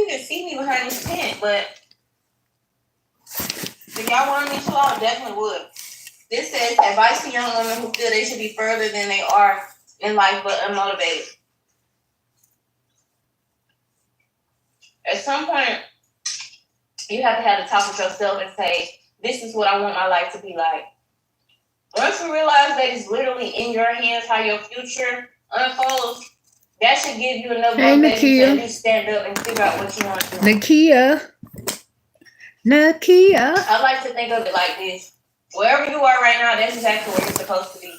can see me behind this tent, but if y'all wanted me to, I definitely would. This says advice to young women who feel they should be further than they are in life but unmotivated. At some point, you have to have a talk with yourself and say, this is what I want my life to be like. Once you realize that it's literally in your hands how your future unfolds, that should give you enough motivation to at least stand up and figure out what you want to do. Nakia. I like to think of it like this. Wherever you are right now, that's exactly where you're supposed to be.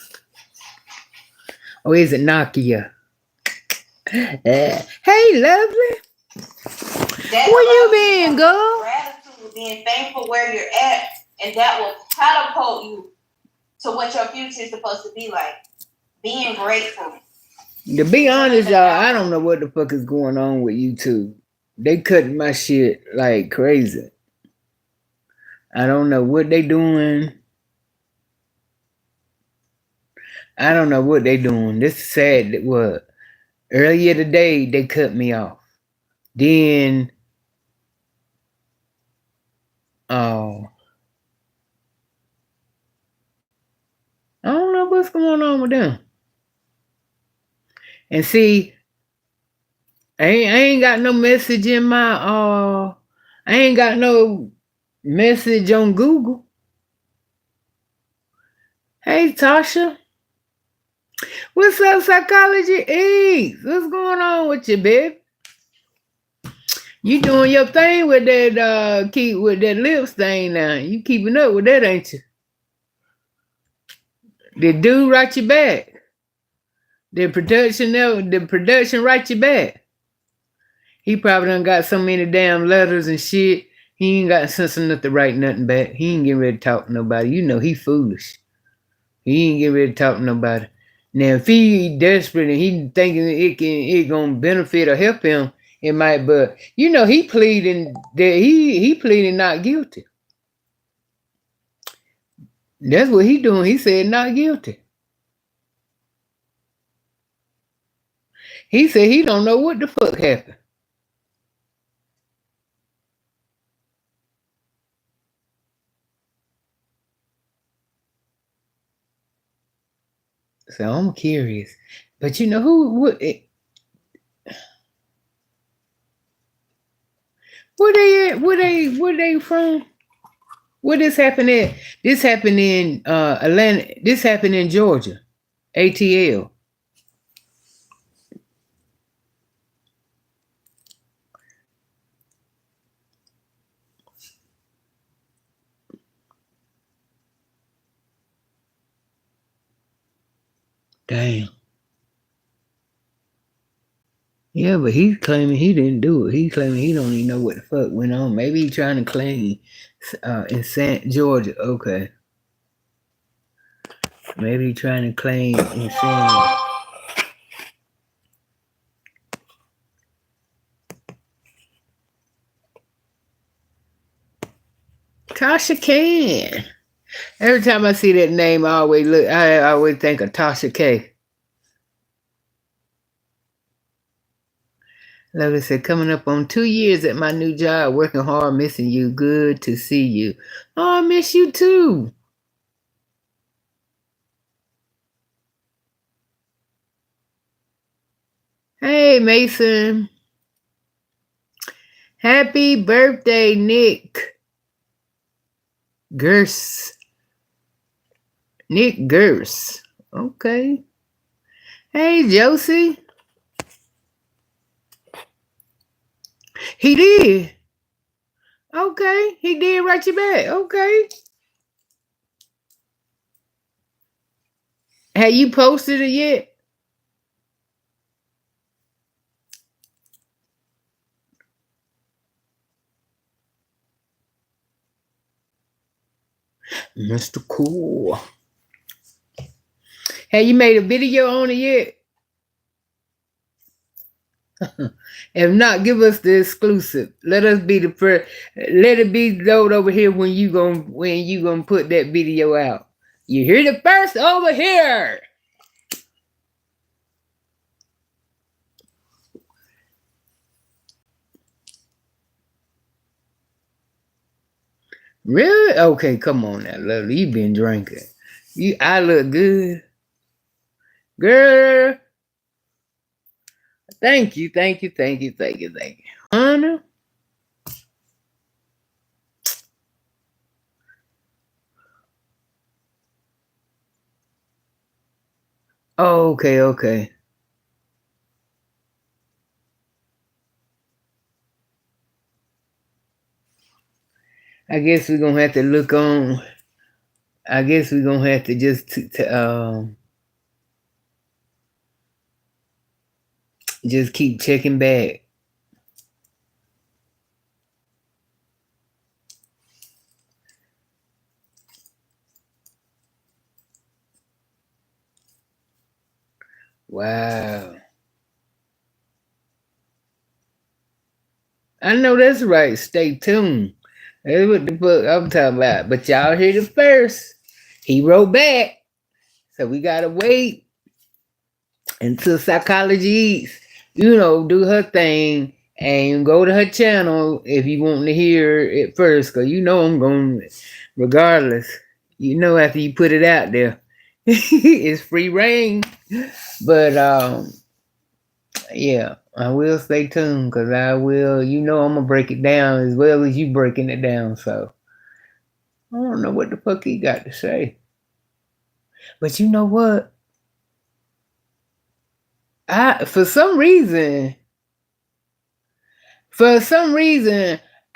Or is it Nakia? Hey, lovely. Where you been, girl? Gratitude, being thankful where you're at, and that will catapult you to what your future is supposed to be like. Being grateful. To be honest, y'all, I don't know what the fuck is going on with YouTube. They cutting my shit like crazy. I don't know what they doing. I don't know what they doing. This is sad that what? Earlier today, they cut me off. Then, I don't know what's going on with them. And see, I ain't got no message in my, I ain't got no message on Google. Hey, Tasha. What's up, Psychology Eats? What's going on with you, babe? You doing your thing with that with that lips thing now. You keeping up with that, ain't you? The dude write you back. The production write you back. He probably done got so many damn letters and shit. He ain't got sense enough to write nothing back. He ain't getting ready to talk to nobody. You know he foolish. He ain't getting ready to talk to nobody. Now if he desperate and he thinking it gonna benefit or help him, it might, but you know he pleading that he pleading not guilty. That's what he doing. He said not guilty. He said he don't know what the fuck happened. So I'm curious. But you know where they from? Where this happened at? This happened in Atlanta. This happened in Georgia. ATL. Damn. Yeah, but he's claiming he didn't do it. He's claiming he don't even know what the fuck went on. Maybe he's trying to claim in Georgia. Okay. Maybe he's trying to claim insanity. Tasha Can. Every time I see that name, I always think of Tasha K. Lovely said, coming up on 2 years at my new job, working hard, missing you. Good to see you. Oh, I miss you too. Hey, Mason. Happy birthday, Nick Gers. Nick Gers. Okay. Hey, Josie. He did. Okay. He did write you back. Okay. Have you posted it yet? Mr. Cool. Have you made a video on it yet? If not, give us the exclusive. Let us be the first. Let it be load over here when you gonna put that video out. You hear the first over here. Really? Okay, come on now, lovely. You been drinking. I look good. Girl, thank you, thank you, thank you, thank you, thank you. Honor? Oh, okay, okay. I guess we're gonna have to look on. I guess we're gonna have to just keep checking back. Wow. I know that's right. Stay tuned. That's what the book I'm talking about. But y'all heard it first. He wrote back. So we gotta wait until Psychology Eats, do her thing and go to her channel if you want to hear it first. Cause I'm going regardless. After you put it out there. It's free reign. But yeah, I will stay tuned because I will, I'm gonna break it down as well as you breaking it down. So I don't know what the fuck he got to say. But you know what? For some reason,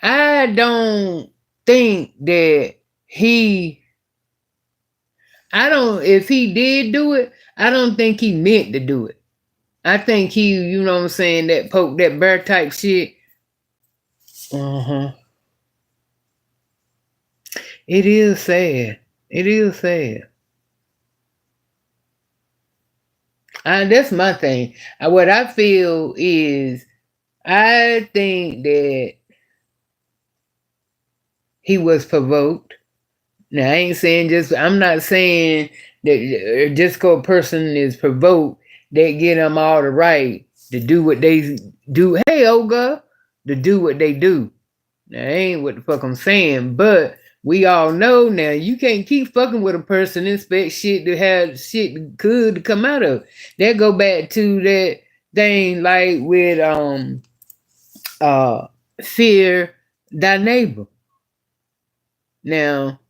I don't think that he I don't if he did do it, I don't think he meant to do it. I think he, what I'm saying, that poke that bear type shit. Uh-huh. It is sad. It is sad. That's my thing. What I feel is I think that he was provoked. Now I'm not saying that just because a person is provoked, they get them all the right to do what they do. Hey, Olga, to do what they do. Now, ain't what the fuck I'm saying, but we all know now you can't keep fucking with a person and expect shit to have shit good to come out of. That go back to that thing like with fear thy neighbor. Now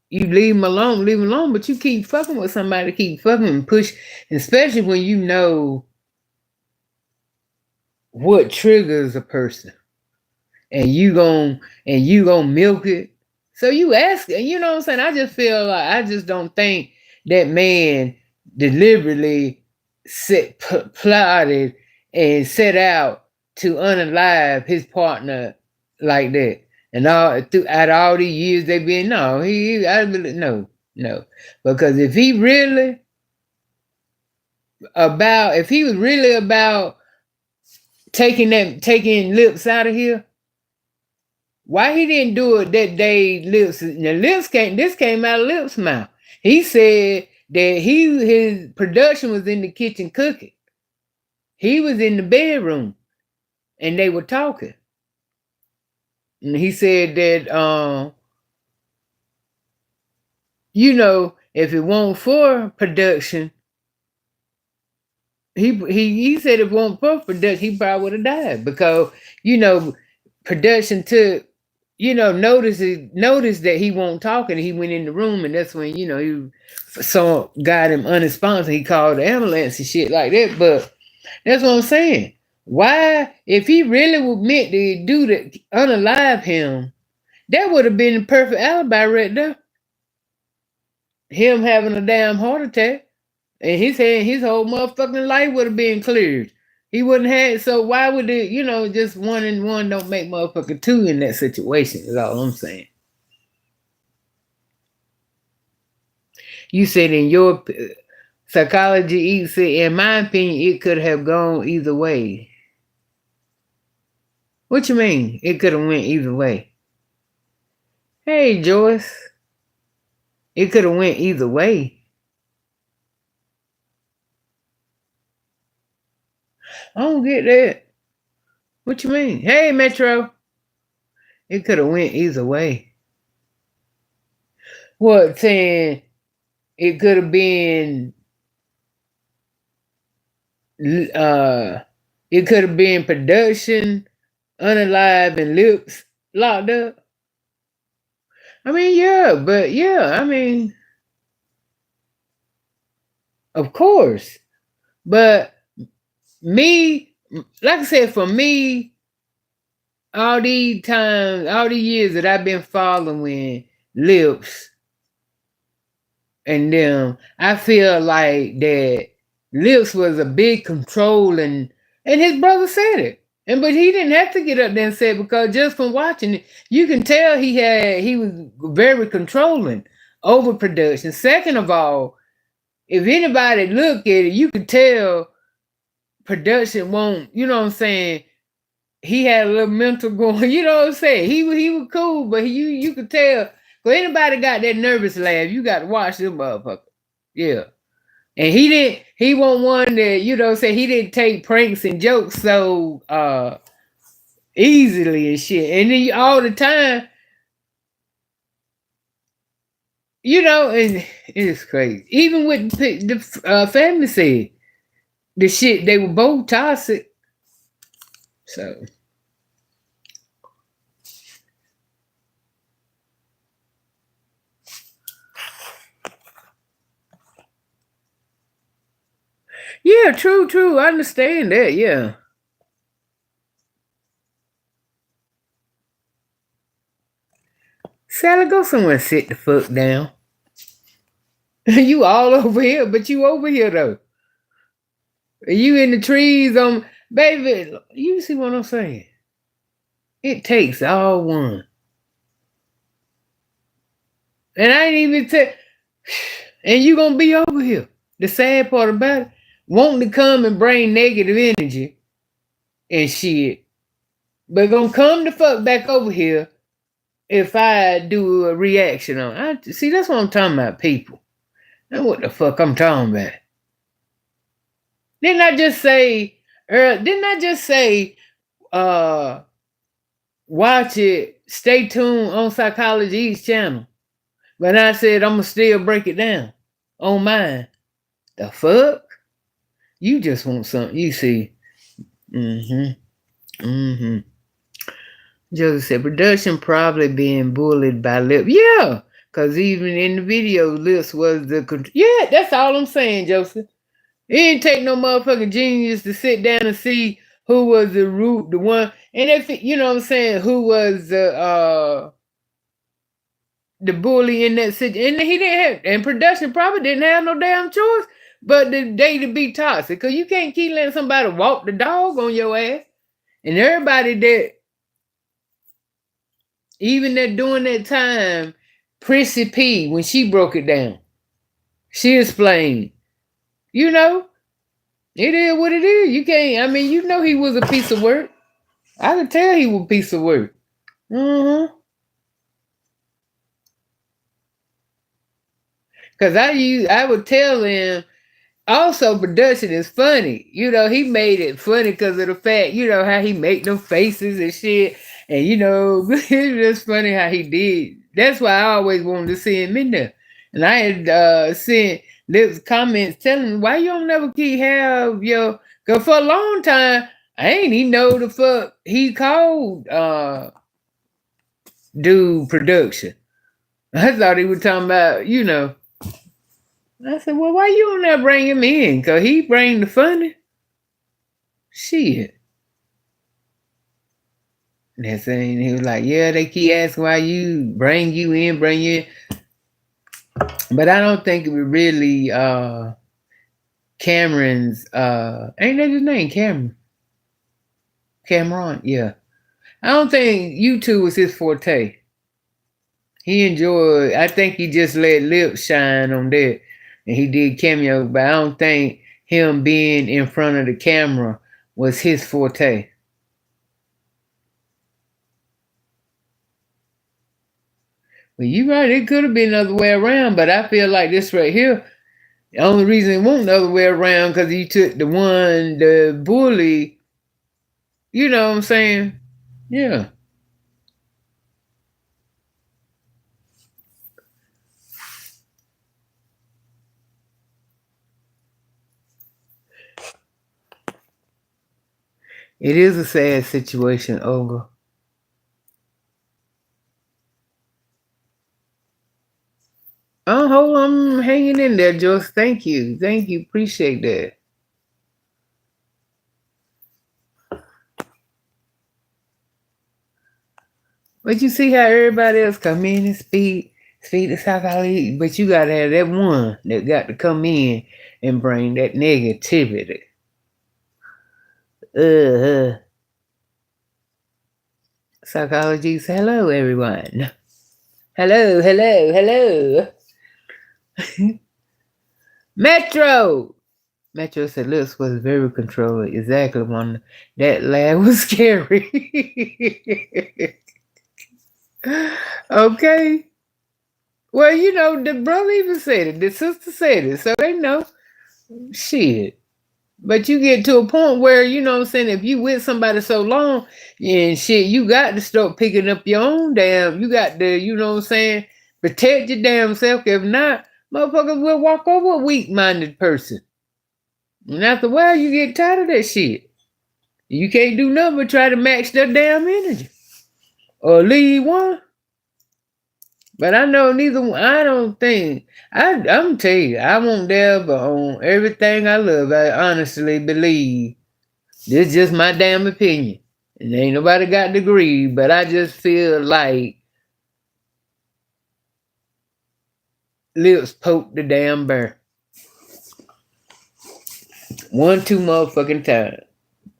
you leave him alone, but you keep fucking with somebody, keep fucking and push, especially when you know what triggers a person. And you gon' milk it. So you ask, you know what I'm saying? I just feel like I just don't think that man deliberately plotted and set out to unalive his partner like that. And all throughout all the years they've been, no, I really no, because if he was really about taking lips out of here, why he didn't do it that day? This came out of Lips' mouth. He said that his production was in the kitchen cooking. He was in the bedroom and they were talking. And he said that if it weren't for production, he said if it weren't for production, he probably would have died because production took noticed that he won't talk, and he went in the room, and that's when he got him unresponsive. He called the ambulance and shit like that. But that's what I'm saying. Why, if he really was meant to do that, unalive him, that would have been the perfect alibi right there. Him having a damn heart attack, and his whole motherfucking life would have been cleared. He wouldn't have. So why would it? Just one and one don't make motherfucking two in that situation. Is all I'm saying. You said in your psychology, in my opinion, it could have gone either way. What you mean? It could have went either way. Hey, Joyce. It could have went either way. I don't get that. What you mean? Hey, Metro. It could have went either way. What, saying it could have been uh it could have been production, unalive, and lips locked up? I mean, yeah, but yeah, I mean, of course. But me, like I said, for me, all these times, all the years that I've been following Lips and them, I feel like that Lips was a big controlling, and his brother said it. And but he didn't have to get up there and say it, because just from watching it, you can tell he was very controlling over production. Second of all, if anybody look at it, you can tell production won't, you know what I'm saying? He had a little mental going, you know what I'm saying? He was cool, but you could tell. If anybody got that nervous laugh, you got to watch them motherfucker. Yeah. And he wasn't one that, you know what I'm saying, he didn't take pranks and jokes so easily and shit. And then all the time, you know, and it's crazy. Even with the family said the shit, they were both toxic. So yeah, true. I understand that, yeah. Sally, go somewhere and sit the fuck down. You all over here, but you over here though. You in the trees baby. You see what I'm saying? It takes all one. And I ain't even tell, and you gonna be over here. The sad part about it, wanting to come and bring negative energy and shit, but gonna come the fuck back over here if I do a reaction on. See, that's what I'm talking about, people. That's what the fuck I'm talking about. Didn't I just say? Uh, watch it. Stay tuned on Psychology's channel. But I said I'm gonna still break it down on mine. The fuck? You just want something. You see. Joseph said production probably being bullied by Lip. Yeah, because even in the video, Lips was the. Yeah, that's all I'm saying, Joseph. It didn't take no motherfucking genius to sit down and see who was the one, and if you know what I'm saying, who was the bully in that situation. And he didn't have, and production probably didn't have no damn choice but the day to be toxic, because you can't keep letting somebody walk the dog on your ass. And everybody that, even that during that time, Prissy P, when she broke it down, she explained, you know, it is what it is. You can't, I mean, you know, he was a piece of work. I could tell he was a piece of work. Because I would tell him, also production is funny. You know, he made it funny because of the fact, you know, how he make them faces and shit. And, you know, it's just funny how he did. That's why I always wanted to see him in there. And I had seen Lips comments telling me, why you don't never keep have your, because for a long time, I ain't even know the fuck he called dude production. I thought he was talking about, you know. I said, well, why you don't ever bring him in? Because he bring the funny. Shit. And that's saying, he was like, yeah, they keep asking why you bring you in. But I don't think it was really Cameron's, ain't that his name, Cameron? Cameron, yeah. I don't think YouTube was his forte. He enjoyed, I think he just let Lips shine on that. And he did cameo, but I don't think him being in front of the camera was his forte. Well, you're right, it could have been the other way around, but I feel like this right here, the only reason it won't the other way around because he took the bully, you know what I'm saying? Yeah. It is a sad situation, Olga. Oh, hold on, I'm hanging in there, Joyce. Thank you. Thank you. Appreciate that. But you see how everybody else come in and speak the psychology, but you gotta have that one that got to come in and bring that negativity. Uh, psychologies. Hello, everyone. Hello, hello, hello. Metro. Metro said Lips was very controlled. Exactly, one. That laugh was scary. Okay. Well, you know, the brother even said it. The sister said it. So they know. Shit. But you get to a point where, you know what I'm saying, if you with somebody so long and shit, you got to start picking up your own damn, you got to, you know what I'm saying, protect your damn self. If not, motherfuckers will walk over a weak-minded person. And after a while, you get tired of that shit. You can't do nothing but try to match their damn energy. Or leave one. But I know neither one, I don't think, I'm tell you, I won't dare, but on everything I love, I honestly believe. This is just my damn opinion. And ain't nobody got to agree, but I just feel like Lips poked the damn bear. One too motherfucking time.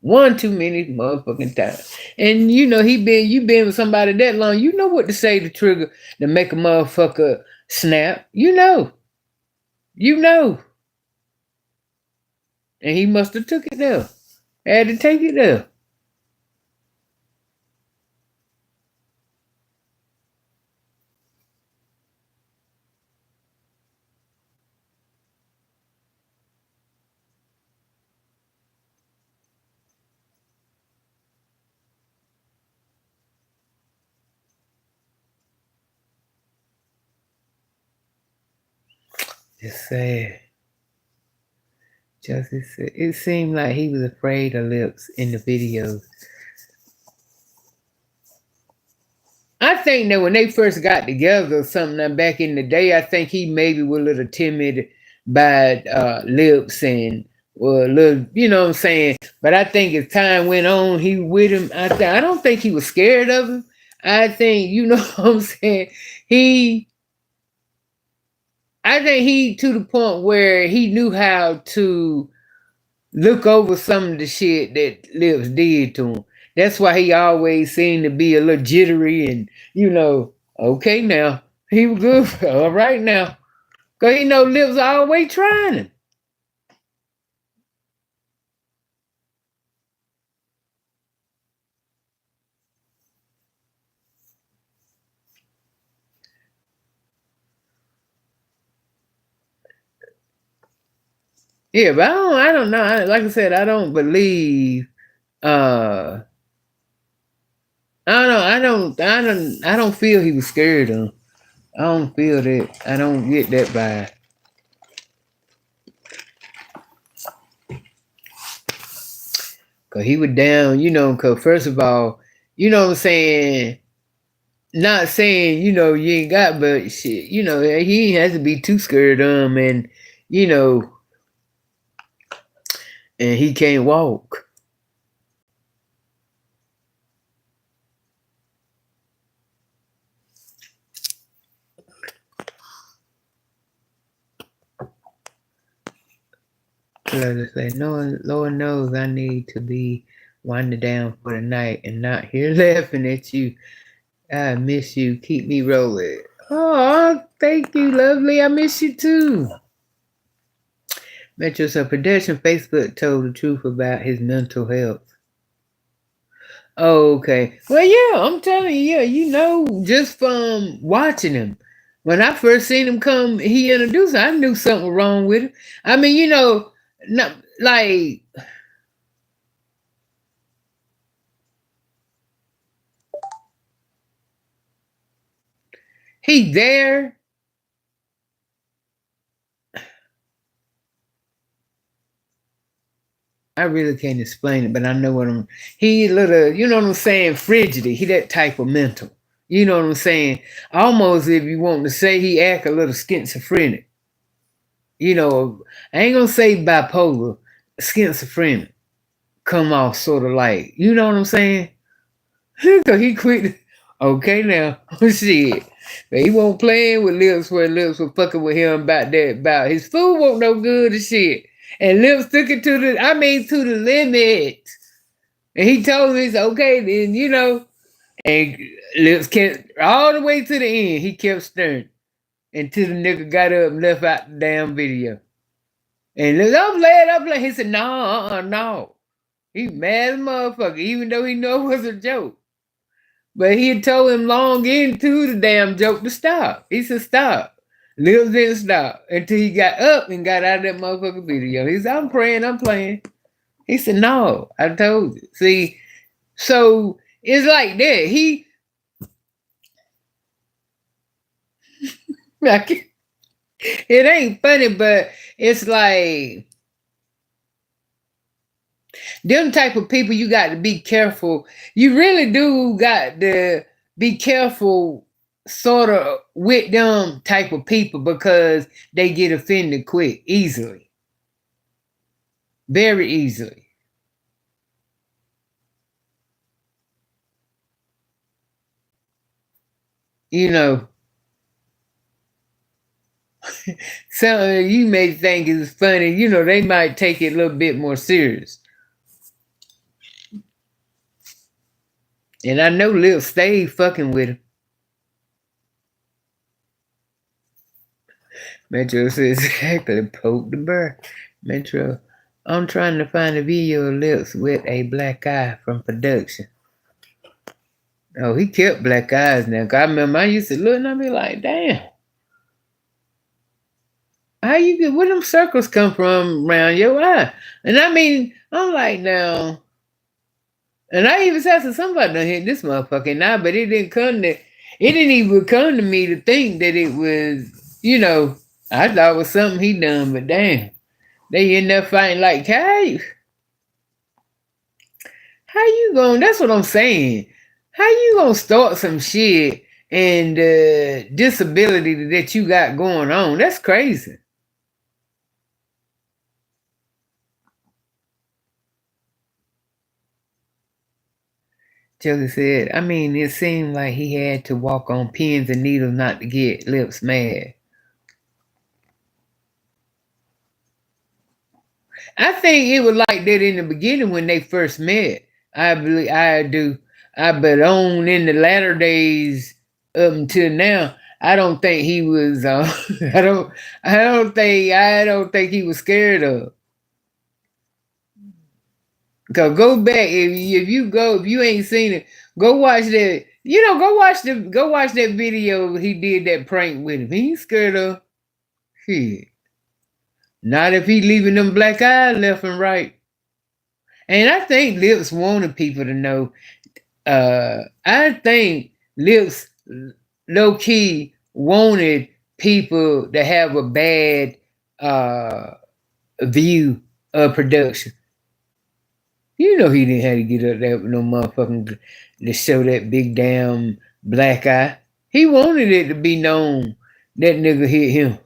One too many motherfucking times. And you know, you been with somebody that long, you know what to say to trigger to make a motherfucker snap. You know. You know. And he must have took it there. Had to take it there. It's sad. Justice said it seemed like he was afraid of Lips in the videos. I think that when they first got together or something back in the day, I think he maybe was a little timid by Lips and well, a little, you know what I'm saying? But I think as time went on, he with him. I don't think he was scared of him. I think, you know what I'm saying? I think he to the point where he knew how to look over some of the shit that Lips did to him. That's why he always seemed to be a little jittery and, you know, okay now. He was good. All right now. Because he know Lips always trying him. Yeah, but I don't know. Like I said, I don't believe I don't know. I don't feel he was scared of him. I don't feel that. I don't get that vibe. Cause he was down, you know, cause first of all, you know what I'm saying, not saying, you know, you ain't got, but shit, you know, he has to be too scared of him and, you know, and he can't walk. Like, no, Lord knows I need to be winding down for the night and not here laughing at you. I miss you. Keep me rolling. Oh, thank you, lovely. I miss you too. Metro's a pedestrian Facebook told the truth about his mental health. Oh, okay. Well, yeah, I'm telling you, yeah, you know, just from watching him. When I first seen him come, he introduced, I knew something was wrong with him. I mean, you know, not like he there. I really can't explain it, but I know what I'm. He little, you know what I'm saying? Frigidity. He that type of mental. You know what I'm saying? Almost, if you want to say, he act a little schizophrenic. You know, I ain't gonna say bipolar, schizophrenic. Come off sort of like, you know what I'm saying? Cause he quit. Okay, now, shit. But he won't playing with Lips where Lips was fucking with him about that. About his food won't no good and shit. And Lips took it to the limit. And he told me, okay, then, you know. And Lips kept all the way to the end. He kept stirring until the nigga got up and left out the damn video. And Lips, I'm playing. He said, no, no. He mad as motherfucker, even though he know it was a joke. But he had told him long into the damn joke to stop. He said, stop. Lips didn't stop until he got up and got out of that motherfucking video. He said, I'm praying, I'm playing. He said, no, I told you. See, so it's like that. It ain't funny, but it's like them type of people you got to be careful. You really do got to be careful sort of with them type of people because they get offended quick, easily. Very easily. You know, something you may think is funny, you know, they might take it a little bit more serious. And I know Lil stayed fucking with him. Metro says exactly, poke the bear. Metro, I'm trying to find a video of Lips with a black eye from production. Oh, he kept black eyes now. 'Cause I remember I used to look and I'd be like, damn. How you get, where them circles come from around your eye? And I mean, I'm like, now, and I even said to somebody done hit this motherfucking now, but it didn't even come to me to think that it was, you know, I thought it was something he done, but damn. They end up fighting like, hey, how you going, that's what I'm saying. How you gonna start some shit and disability that you got going on? That's crazy. Joker said, I mean, it seemed like he had to walk on pins and needles not to get Lips mad. I think it was like that in the beginning when they first met. I believe I do. But on in the latter days up until now, I don't think he was. I don't think he was scared of. Cause go back if you ain't seen it, go watch that. You know, go watch that video he did that prank with him. He ain't scared of shit. Not if he leaving them black eyes left and right. And I think Lips wanted people to know. I think Lips low key wanted people to have a bad view of production. You know he didn't have to get up there with no motherfucking to show that big damn black eye. He wanted it to be known that nigga hit him.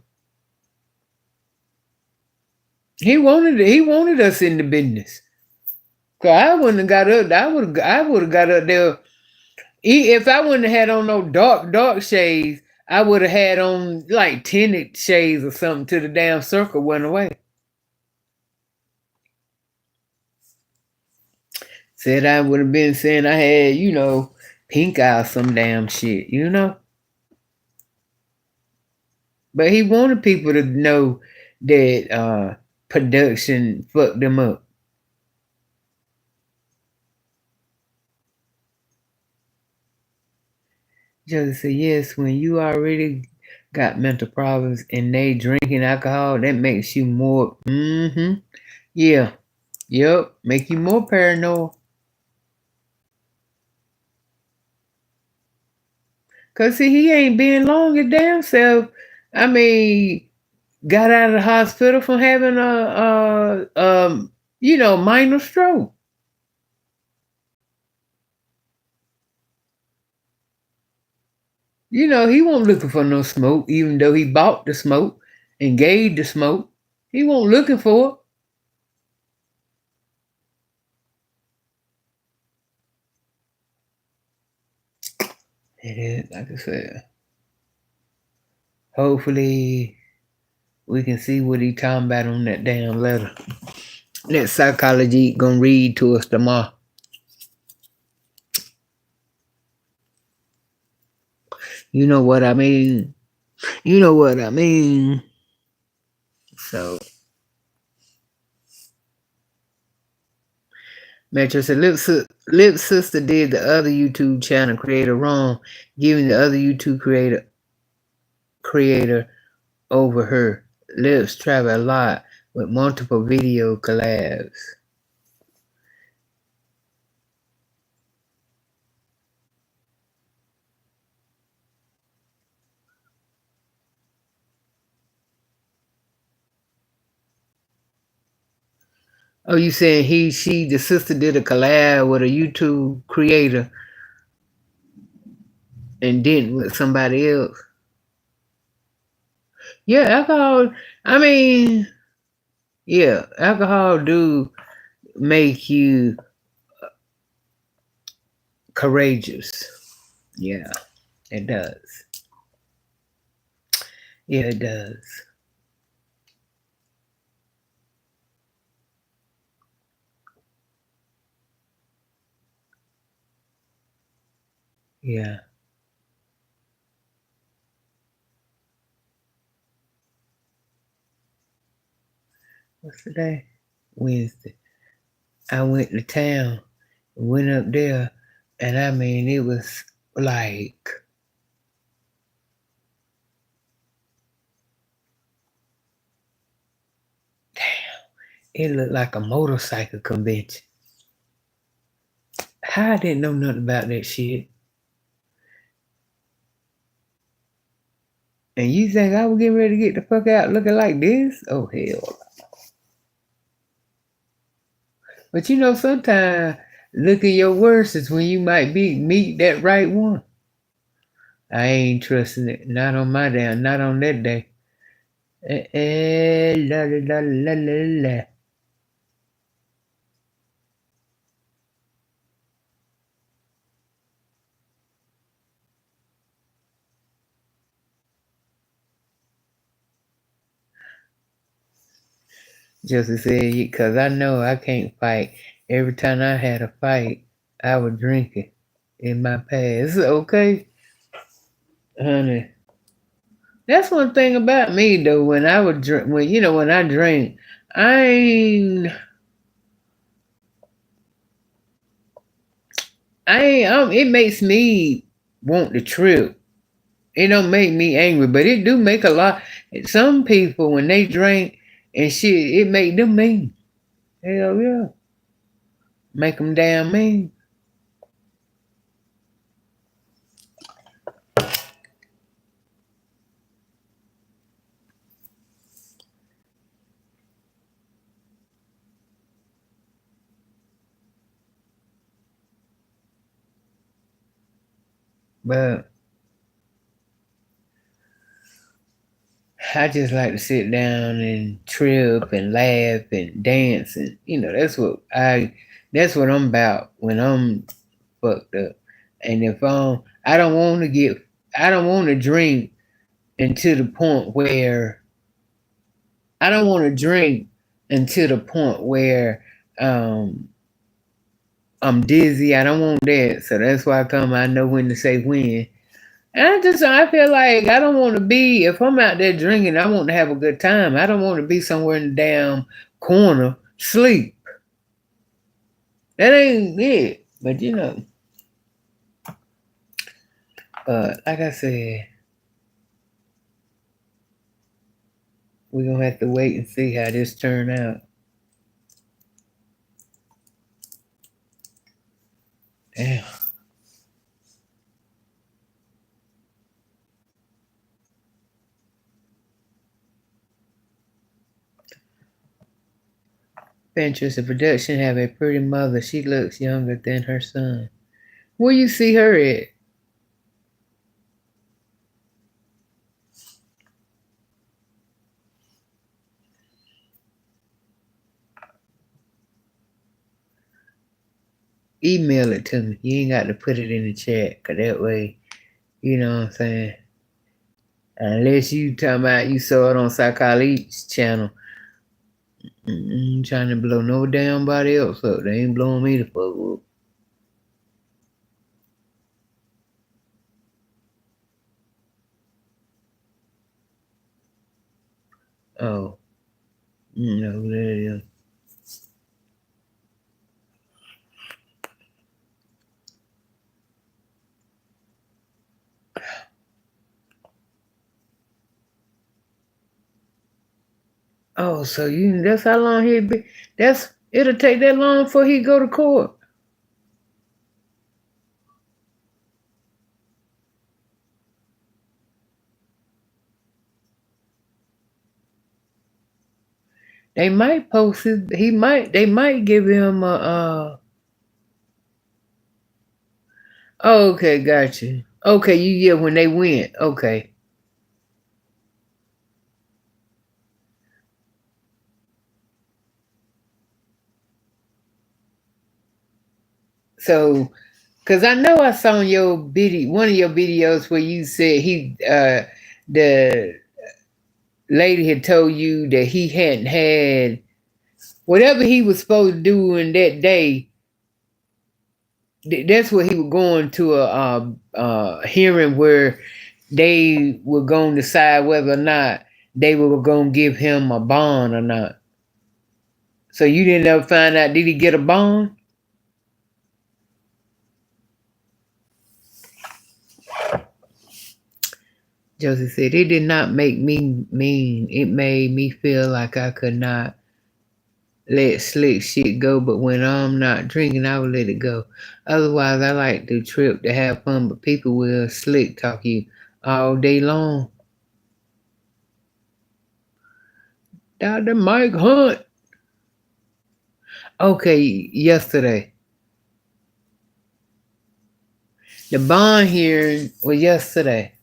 He wanted us in the business. Cause I wouldn't have got up. I would have got up there. If I wouldn't have had on no dark shades, I would have had on like tinted shades or something till the damn circle went away. Said I would have been saying I had, you know, pink eye or some damn shit, you know? But he wanted people to know that production fucked them up. Joseph said, yes, when you already got mental problems and they drinking alcohol, that makes you more, yeah, yep, make you more paranoid. Cause see, he ain't been long his damn self. I mean, got out of the hospital from having a Minor stroke. He wasn't looking for no smoke, even though he bought the smoke and gave the smoke. He wasn't looking for it. It is, like I said, hopefully we can see what he talking about on that damn letter. That psychology gonna read to us tomorrow. You know what I mean? You know what I mean? So, Metro said, Lip Sister did the other YouTube channel creator wrong, giving the other YouTube creator over her. Lips travel a lot with multiple video collabs. Oh, you saying the sister did a collab with a YouTube creator and didn't with somebody else? Yeah, alcohol. I mean, yeah, alcohol do make you courageous. Yeah, it does. Yeah, it does. Yeah. What's the day? Wednesday. I went to town, went up there, and I mean, it was like, it looked like a motorcycle convention. How I didn't know nothing about that shit? And you think I was getting ready to get the fuck out looking like this? Oh, hell. But sometimes looking your worst is when you might meet that right one. I ain't trusting it. Not on not on that day. La la la la la la. Just to say, because I know I can't fight. Every time I had a fight, I was drinking in my past. Okay, honey. That's one thing about me though. When I would drink, when I drink, I ain't, it makes me want to trip. It don't make me angry, but it do make a lot. Some people when they drink and shit, it make them mean. Hell yeah, make them damn mean. But I just like to sit down and trip and laugh and dance and that's what I'm about when I'm fucked up. And if I don't want to I don't want to drink until the point where I don't want to drink until the point where um I'm dizzy. I don't want that. So that's why I know when to say when. And I feel like I don't want to be, if I'm out there drinking, I want to have a good time. I don't want to be somewhere in the damn corner, sleep. That ain't it. But like I said, we're going to have to wait and see how this turn out. Damn. Pinterest, the production have a pretty mother. She looks younger than her son. Where you see her at? Email it to me. You ain't got to put it in the chat, cause that way, you know what I'm saying? Unless you talking about you saw it on Psychology's channel. Trying to blow no damn body else up. They ain't blowing me the fuck up. Oh, you know who that is. Oh, so that's how long he'd be. It'll take that long before he go to court. They might post it. They might give him a. Oh, okay, gotcha. Okay, yeah, when they went. Okay. So, cause I know I saw one of your videos where you said the lady had told you that he hadn't had whatever he was supposed to do in that day. That's what he was going to a hearing where they were going to decide whether or not they were going to give him a bond or not. So you didn't ever find out, did he get a bond? Joseph said, it did not make me mean. It made me feel like I could not let slick shit go, but when I'm not drinking, I will let it go. Otherwise, I like the trip to have fun, but people will slick talk you all day long. Dr. Mike Hunt. Okay, yesterday. The bond hearing was yesterday.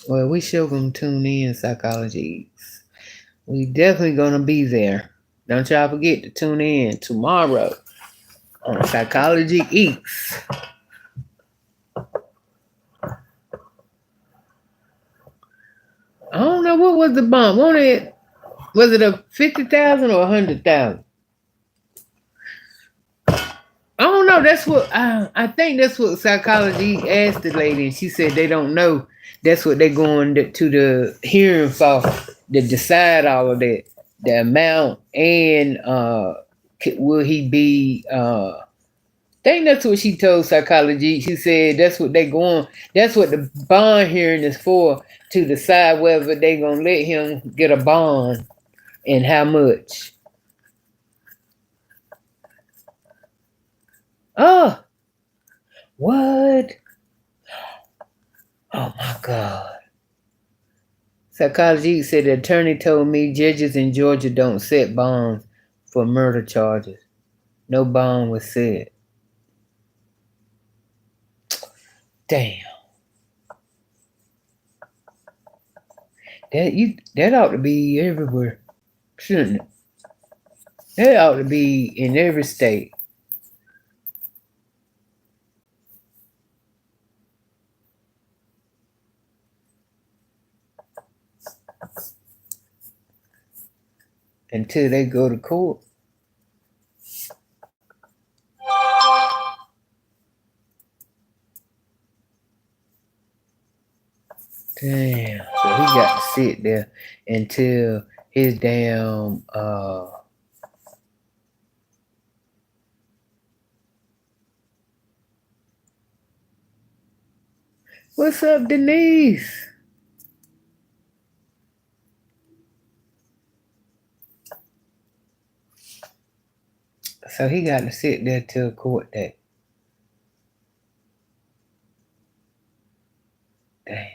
Well, we sure gonna tune in, Psychology. We definitely gonna be there. Don't y'all forget to tune in tomorrow on Psychology Eats. I don't know what was the bond. Was it a 50,000 or 100,000? I don't know. That's what I think. That's what Psychology asked the lady, and she said they don't know. That's what they're going to the hearing for to decide all of that, the amount, and will he be? I think that's what she told Psychology. She said that's what they going. That's what the bond hearing is for, to decide whether they gonna let him get a bond and how much. Oh, what? Oh my God. Psychology said the attorney told me judges in Georgia don't set bonds for murder charges. No bond was set. Damn. That ought to be everywhere, shouldn't it? That ought to be in every state. Until they go to court. Damn. So he got to sit there until his damn what's up, Denise? So he got to sit there till court that. Damn.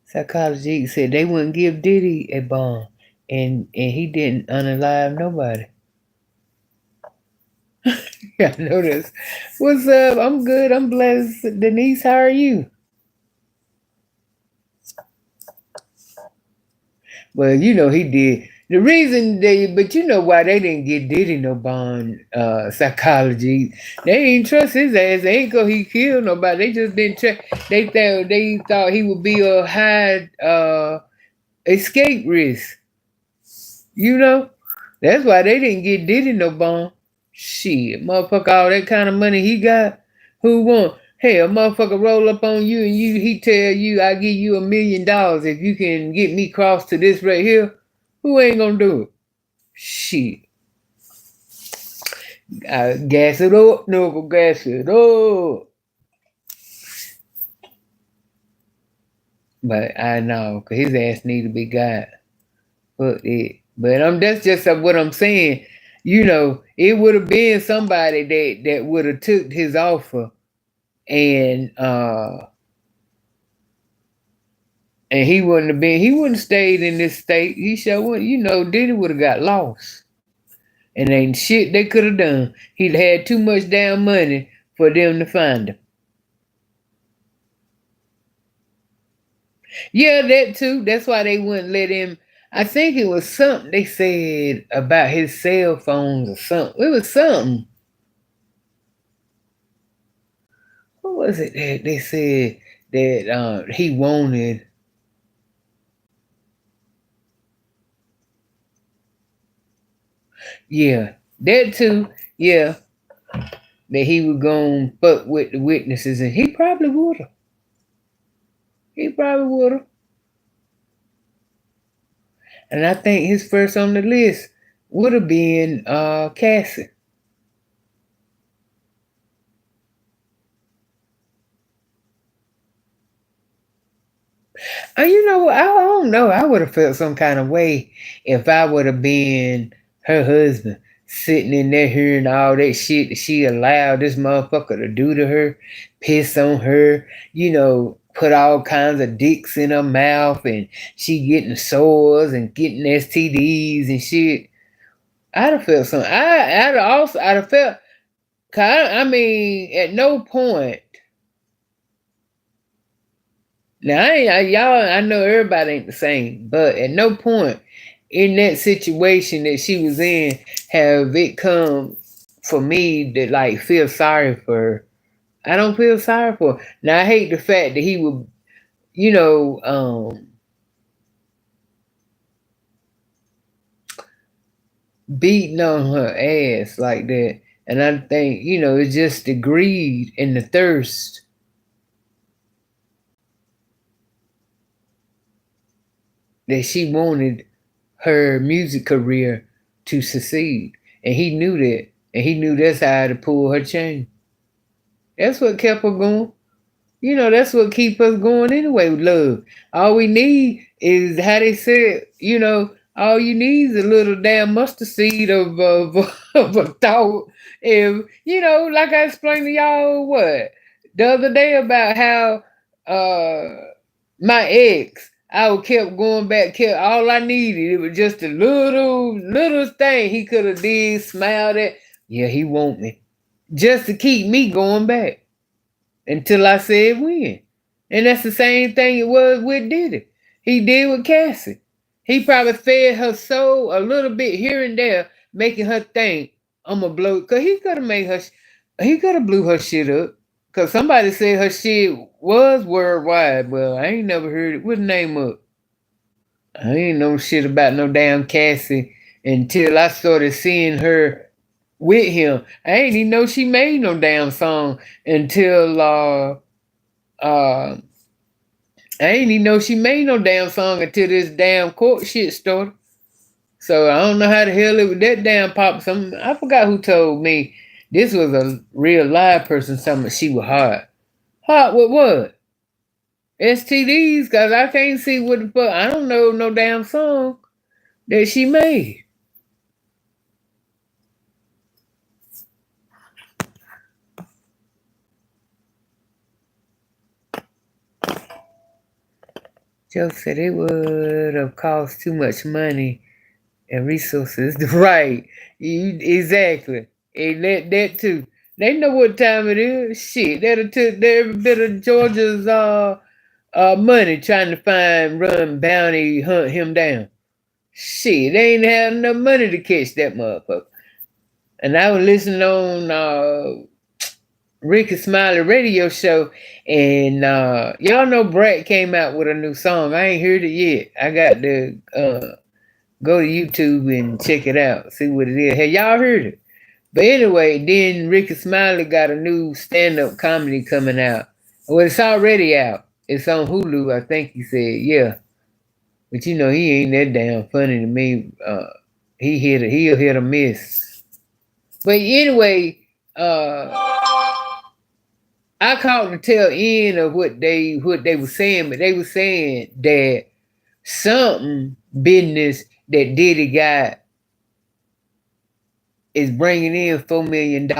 Psychology said they wouldn't give Diddy a bond, and he didn't unalive nobody. Yeah, I know this. What's up? I'm good. I'm blessed. Denise, how are you? Well, you know he did. The reason but you know why they didn't get Diddy no bond, psychology. They ain't trust his ass. They ain't go he killed nobody. They just didn't trust. They thought he would be a high escape risk. You know, that's why they didn't get Diddy no bond. Shit, motherfucker, all that kind of money he got, who want? Hey, a motherfucker roll up on you and he tell you I give you $1 million if you can get me cross to this right here. Who ain't gonna do it? Shit. Gas it up, no, gas it up. But I know, cause his ass need to be got. But that's just what I'm saying. You know, it would have been somebody that would have took his offer and he wouldn't have stayed in this state. He sure wouldn't, Diddy would have got lost. And ain't shit they could have done. He'd had too much damn money for them to find him. Yeah, that too. That's why they wouldn't let him. I think it was something they said about his cell phones or something. It was something. What was it that they said that he wanted? Yeah, that too. Yeah, that he was going to fuck with the witnesses, and he probably would have. He probably would have. And I think his first on the list would have been Cassie. You know, I don't know. I would have felt some kind of way if I would have been her husband, sitting in there hearing all that shit that she allowed this motherfucker to do to her, piss on her, put all kinds of dicks in her mouth, and she getting sores and getting STDs and shit. I'd have felt something. I'd have felt. I mean, at no point. Now, I know everybody ain't the same, but at no point in that situation that she was in have it come for me to like feel sorry for her. I don't feel sorry for her. Now, I hate the fact that he would, beating on her ass like that. And I think, it's just the greed and the thirst that she wanted her music career to succeed. And he knew that. And he knew that's how to pull her chain. That's what kept her going. That's what keep us going anyway with love. All we need is how they said, all you need is a little damn mustard seed of of a thought. If, like I explained to y'all the other day about how my ex, I kept going back, all I needed, it was just a little thing he could have did, smiled at. Yeah, he want me. Just to keep me going back. Until I said when. And that's the same thing it was with Diddy. He did with Cassie. He probably fed her soul a little bit here and there, making her think, I'm going to blow. Because he could have blew her shit up. Because somebody said her shit was worldwide. Well, I ain't never heard it. What name up? I ain't know shit about no damn Cassie until I started seeing her with him. I ain't even know she made no damn song until I ain't even know she made no damn song until this damn court shit started. So I don't know how the hell it was that damn pop. I forgot who told me This was a real live person telling me she was hot. Hot with what? STDs, cause I can't see what the fuck. I don't know no damn song that she made. Joe said it would have cost too much money and resources. Right. Exactly. And that too. They know what time it is. Shit. That'll took every bit of Georgia's money trying to run bounty, hunt him down. Shit, they ain't had enough money to catch that motherfucker. And I was listening on Ricky Smiley radio show, and y'all know Brat came out with a new song. I ain't heard it yet. I got to go to YouTube and check it out, see what it is. Have y'all heard it? But anyway, then Ricky Smiley got a new stand-up comedy coming out. Well, it's already out. It's on Hulu, I think he said. Yeah. But you know, he ain't that damn funny to me. He'll hit or miss. But anyway, I caught the tail end of what they were saying, but they were saying that something business that Diddy got is bringing in $4 million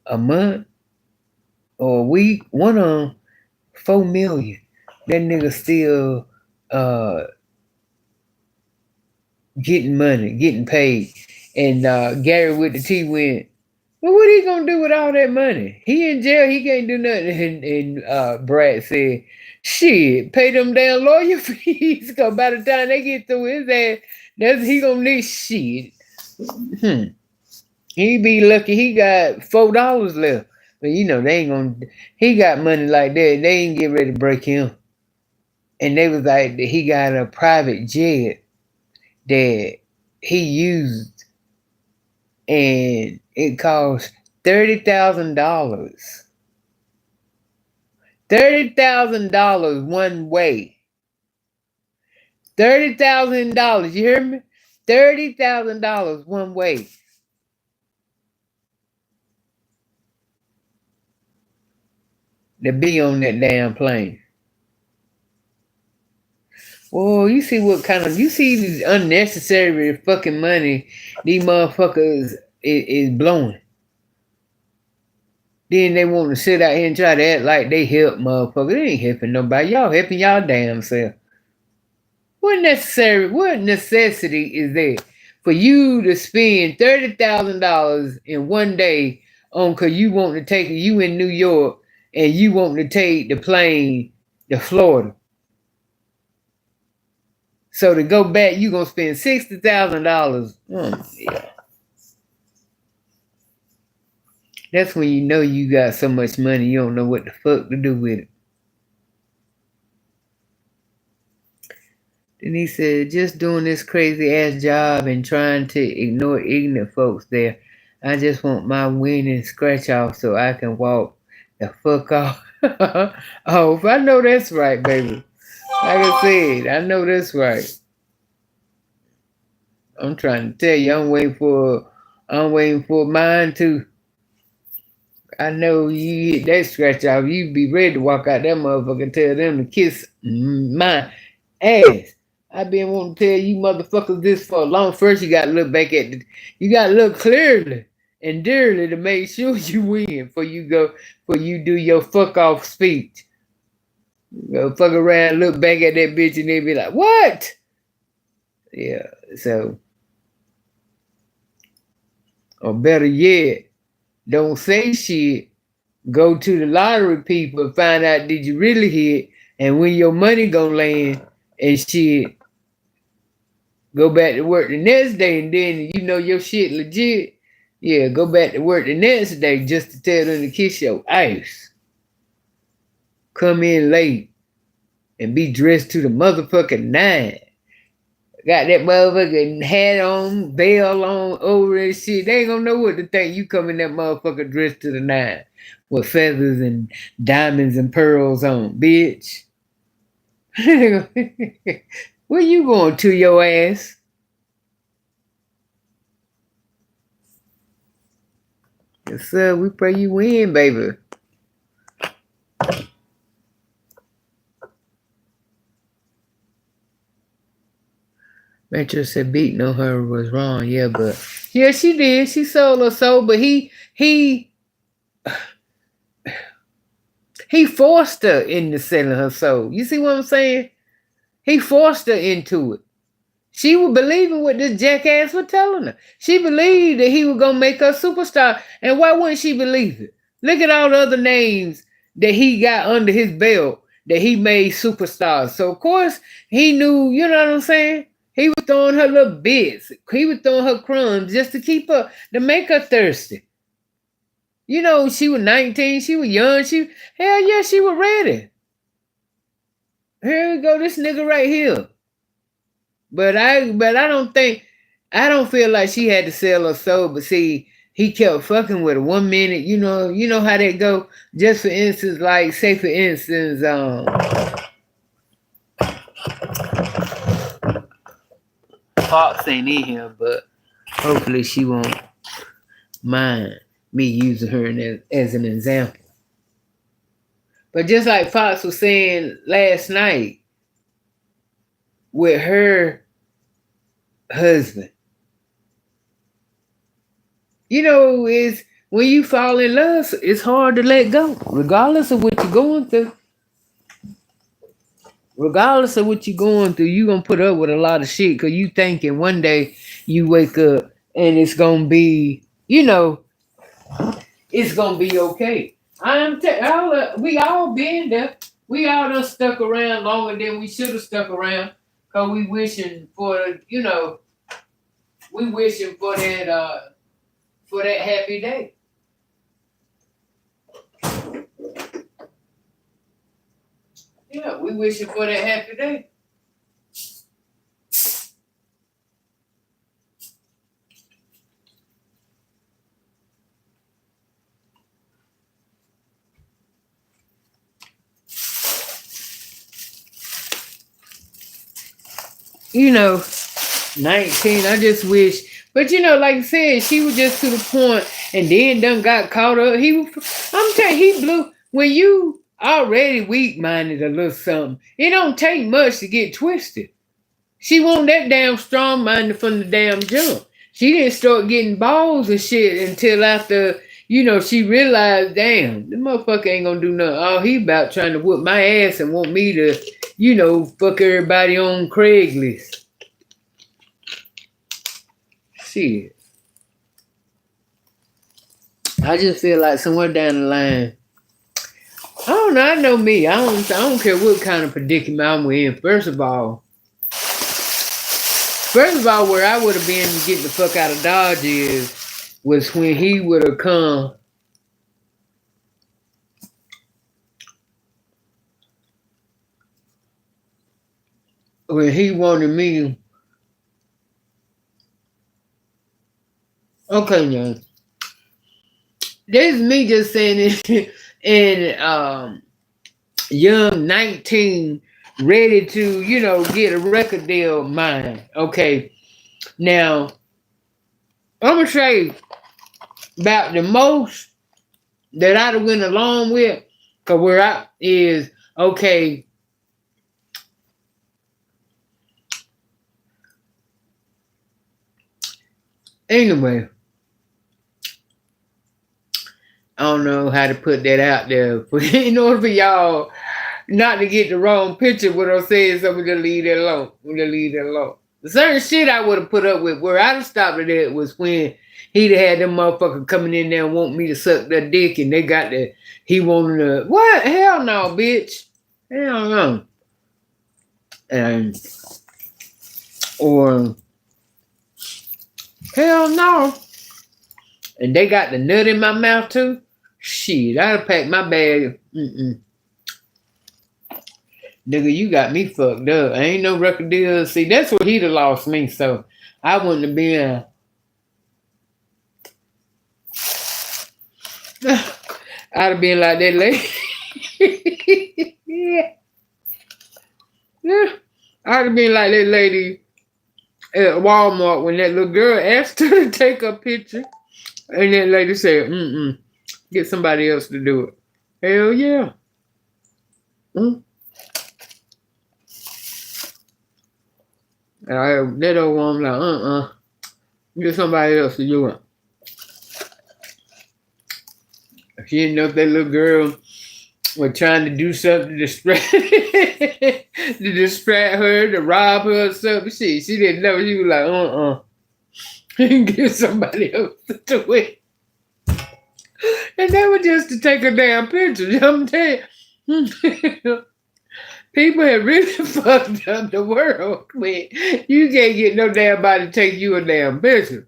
a month or a week. One of them, $4 million. That nigga still getting money, getting paid. And Gary with the T went, well, what he gonna do with all that money? He in jail, he can't do nothing. And Brad said, shit, pay them damn lawyer fees, because by the time they get through his ass, he gonna need shit. He be lucky he got $4 left. But you know, they ain't gonna, he got money like that, they ain't get ready to break him. And they was like, he got a private jet that he used, and it cost $30,000. $30,000 one way. $30,000. You hear me? $30,000 one way. To be on that damn plane. Well, you see you see these unnecessary fucking money these motherfuckers is blowing. Then they want to sit out here and try to act like they help motherfuckers. They ain't helping nobody. Y'all helping y'all damn self. What necessity is there for you to spend $30,000 in one day cause you want to take you in New York and you want to take the plane to Florida? So to go back, you gonna spend $60,000. Yeah. That's when you know you got so much money you don't know what the fuck to do with it. Then he said, just doing this crazy ass job and trying to ignore ignorant folks there. I just want my winning scratch off so I can walk the fuck off. Oh, I know that's right, baby. Like I said, I know that's right. I'm trying to tell you, I'm waiting for mine too. I know you hit that scratch off, you be ready to walk out that motherfucker and tell them to kiss my ass. I've been wanting to tell you motherfuckers this for a long. First, you gotta look back at you gotta look clearly and dearly to make sure you win before you do your fuck off speech. Go fuck around, look back at that bitch, and they be like, what? Yeah, so, or better yet, don't say shit. Go to the lottery people and find out did you really hit, and when your money gonna land and shit. Go back to work the next day, and then you know your shit legit. Yeah, go back to work the next day just to tell them to kiss your ass. Come in late and be dressed to the motherfucking nine. Got that motherfucking hat on, veil on, over and shit. They ain't gonna know what to think. You come in that motherfucker dressed to the nine with feathers and diamonds and pearls on, bitch. Where you going to your ass? So we pray you win, baby. Metro said beating on her was wrong. Yeah, but yeah, she did. She sold her soul, but he forced her into selling her soul. You see what I'm saying? He forced her into it. She was believing what this jackass was telling her. She believed that he was gonna make her superstar. And why wouldn't she believe it? Look at all the other names that he got under his belt that he made superstars. So of course he knew, you know what I'm saying? He was throwing her little bits. He was throwing her crumbs just to keep her, to make her thirsty. You know, she was 19, she was young, hell yeah, she was ready. Here we go, this nigga right here. But I don't feel like she had to sell her soul. But see, he kept fucking with her 1 minute. You know how that go. Just for instance, like say for instance, Fox ain't in here, but hopefully she won't mind me using her as an example. But just like Fox was saying last night with her husband, you know, is when you fall in love, it's hard to let go, regardless of what you're going through. Regardless of what you're going through, you're going to put up with a lot of shit because you thinking one day you wake up and it's going to be, it's going to be okay. We all been there. We all done stuck around longer than we should have stuck around because we wishing for, we wishing for that happy day. Yeah, we wishing for that happy day. You know, 19, I just wish. But like I said, she was just to the point and then done got caught up. I'm telling you, he blew. When you already weak-minded a little something, it don't take much to get twisted. She wasn't that damn strong-minded from the damn jump. She didn't start getting balls and shit until after, she realized, damn, the motherfucker ain't gonna do nothing. All he about trying to whoop my ass and want me to, fuck everybody on Craigslist. Shit. I just feel like somewhere down the line, I don't know. I know me. I don't care what kind of predicament I'm in. First of all, where I would have been getting the fuck out of Dodge was when he would have come. When he wanted me. Okay, now. This is me just saying it in young 19, ready to, get a record deal of mine. Okay. Now, I'm going to say about the most that I'd have went along with, because where I is, okay, anyway, I don't know how to put that out there, but in order for y'all not to get the wrong picture what I'm saying, so we're going to leave that alone. The certain shit I would have put up with, where I'd have stopped it at, was when he'd have had them motherfuckers coming in there and want me to suck their dick, and they got he wanted to, what? Hell no, bitch. Hell no. Or, hell no. And they got the nut in my mouth too. Shit, I'd have packed my bag. Nigga, you got me fucked up. I ain't no record deal. See, that's where he'd have lost me, so I wouldn't have been. I'd have been like that lady. Yeah. I'd have been like that lady at Walmart when that little girl asked her to take a picture. And that lady said, get somebody else to do it. Hell yeah. Mm. That old woman like, get somebody else to do it. She didn't know if that little girl was trying to do something to distract, to distract her, to rob her or something. She didn't know. She was like, get somebody else to do it. And that was just to take a damn picture. I'm telling you. People have really fucked up the world. Man. You can't get no damn body to take you a damn picture.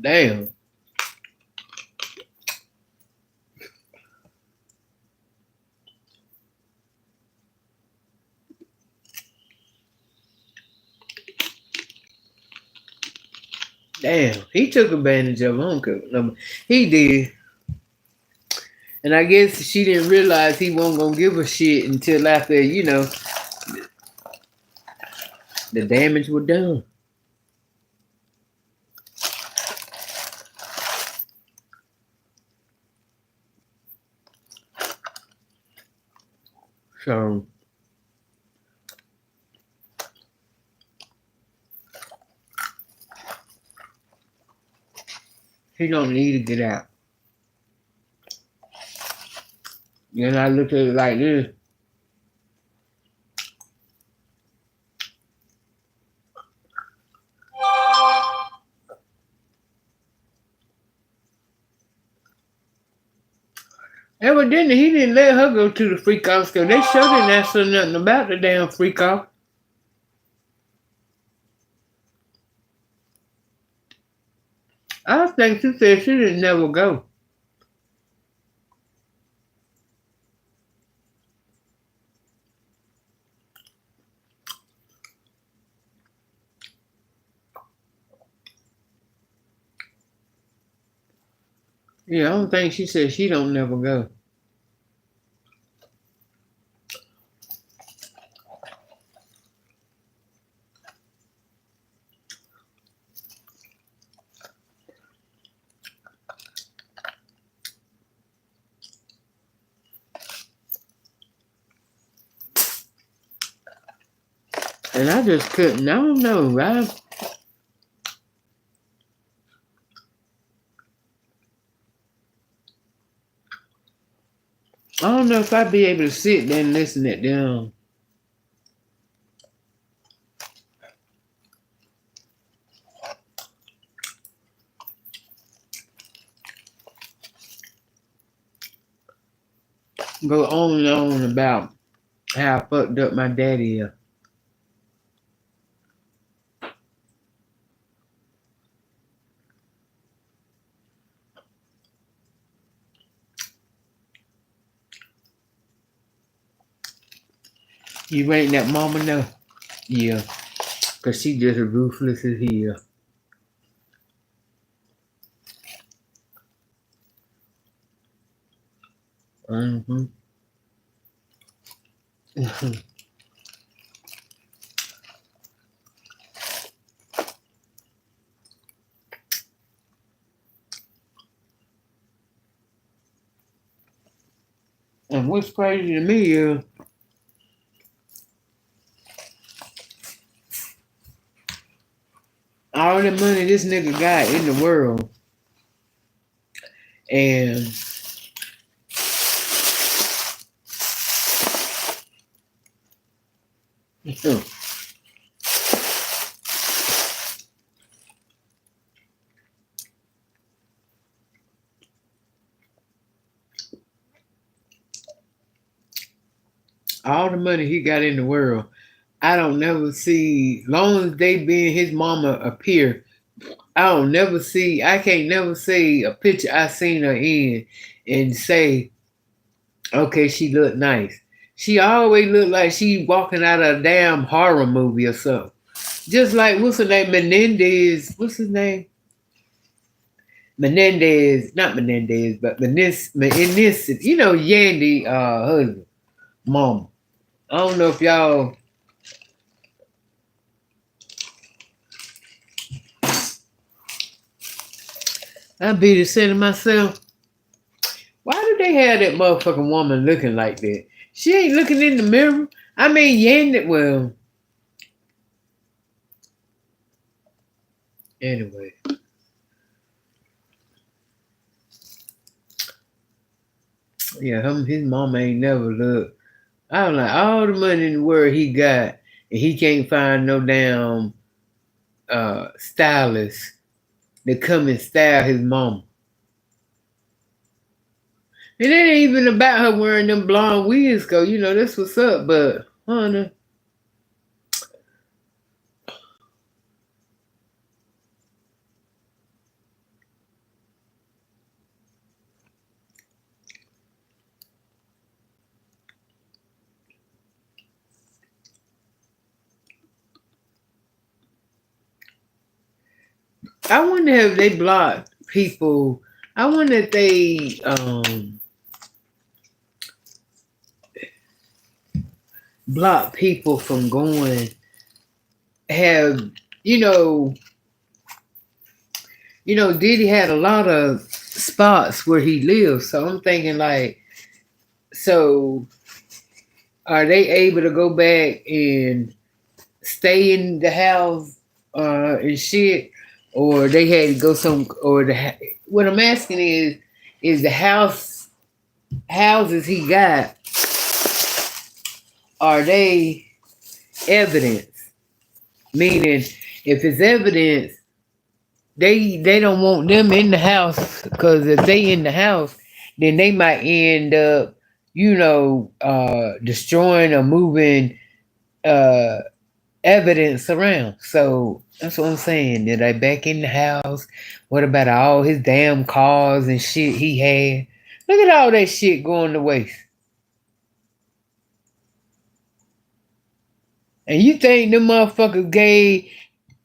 Damn. Damn. He took advantage of him. He did. And I guess she didn't realize he wasn't gonna give a shit until after, the damage was done. So he don't need to get out. And I look at it like this. Evidently, he didn't let her go to the freak off because they sure didn't ask her nothing about the damn freak off. I think she said she didn't never go. Yeah, I don't think she said she don't never go. And I just couldn't. I don't know, right? I don't know if I'd be able to sit there and listen at them. Go on and on about how fucked up my daddy is. You ain't that mama know? Yeah. Because she just as ruthless as he is. Mm-hmm. And what's crazy to me is all the money this nigga got in the world, and all the money he got in the world, I don't never see, long as they being his mama appear, I can't never see a picture I seen her in and say, okay, she look nice. She always look like she walking out of a damn horror movie or something. Just like, what's her name? Menendez. What's his name? Menendez. Not Menendez, but Menendez. Yandy husband, mama. I don't know if y'all I be the saying to myself, why do they have that motherfucking woman looking like that? She ain't looking in the mirror. I mean, well, anyway. Yeah, his mama ain't never looked. I was like, all the money in the world he got, and he can't find no damn stylist to come and style his mama. And it ain't even about her wearing them blonde wigs, go. You know, that's what's up, but, honey. I wonder if they block people. I wonder if they block people from going. Have you know? Diddy had a lot of spots where he lives, so I'm thinking like, so are they able to go back and stay in the house and shit, or they had to go what I'm asking is the houses he got, are they evidence? Meaning, if it's evidence, they don't want them in the house, because if they in the house, then they might end up, destroying or moving uh evidence around. So that's what I'm saying. Did I back in the house? What about all his damn cars and shit he had? Look at all that shit going to waste. And you think them motherfuckers gay?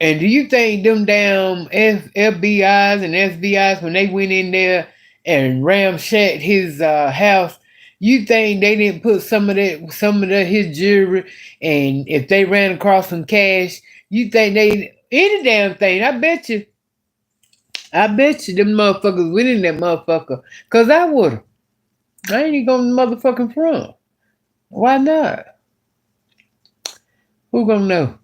And do you think them damn FBIs and SBIs, when they went in there and ramshacked his house, you think they didn't put some of his jewelry, and if they ran across some cash, you think they any damn thing? I bet you them motherfuckers went in that motherfucker. Cause I would've. I ain't even going to motherfucking front. Why not? Who gonna know?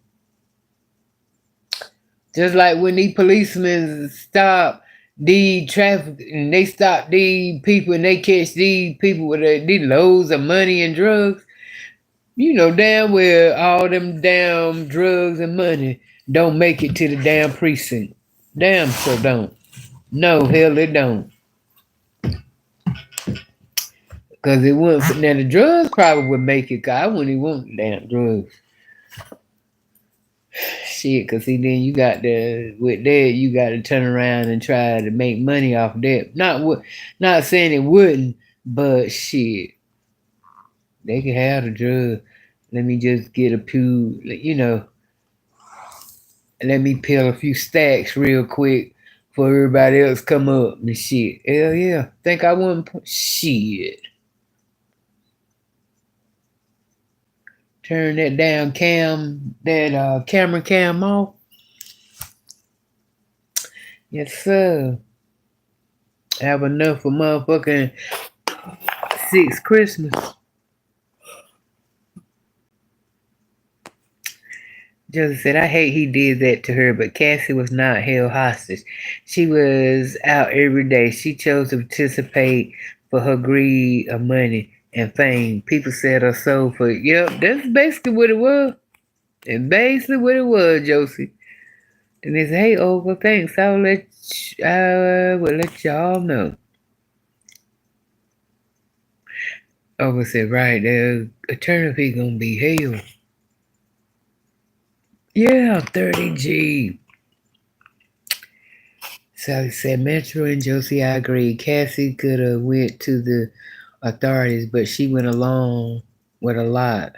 Just like when these policemen stop these traffic, and they stop these people, and they catch these people with these loads of money and drugs, you know damn well all them damn drugs and money don't make it to the damn precinct. Damn sure don't. No, hell it don't. Because it wouldn't. Now the drugs probably would make it, because I wouldn't even want the damn drugs. Shit, cause see, then you got you got to turn around and try to make money off of that. Not saying it wouldn't, but shit, they could have the drug. Let me just get a few, let me peel a few stacks real quick for everybody else come up and shit. Hell yeah, think I wouldn't shit. Turn that damn camera cam off. Yes, sir. Have enough for motherfucking 6 Christmas. Joseph said, I hate he did that to her, but Cassie was not held hostage. She was out every day. She chose to participate for her greed of money and fame. People said her soul for, yep, that's basically what it was. And basically what it was, Josie. And they said, hey, Olga, thanks. I will let y'all know. Olga said, right, the eternity gonna be hell. Yeah, 30G. Sally said, Metro and Josie, I agree. Cassie could have went to the authorities, but she went along with a lot.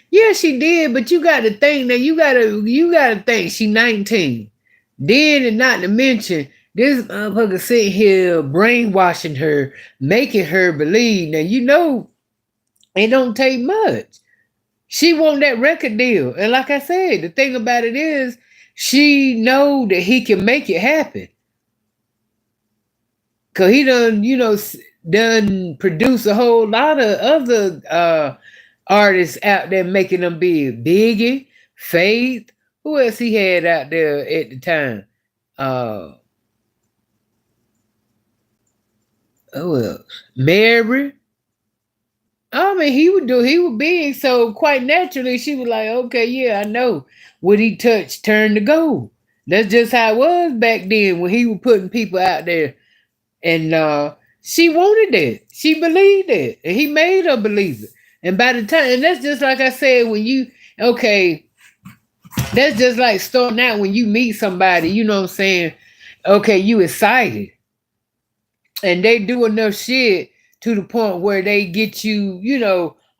Yeah, she did, but you got to think that you gotta think she 19. Then, and not to mention, this motherfucker sitting here brainwashing her, making her believe. Now you know it don't take much. She want that record deal. And like I said, the thing about it is she know that he can make it happen. Cause he done, done produce a whole lot of other artists out there making them big. Biggie, Faith. Who else he had out there at the time? Uh who else? Mary. I mean, he would big, so quite naturally she was like, okay, yeah, I know. What he touched turned to gold. That's just how it was back then when he was putting people out there. And she wanted that. She believed it. And he made her believe it. And by the time, and that's just like I said, that's just like starting out when you meet somebody, you know what I'm saying? Okay, you excited. And they do enough shit to the point where they get you,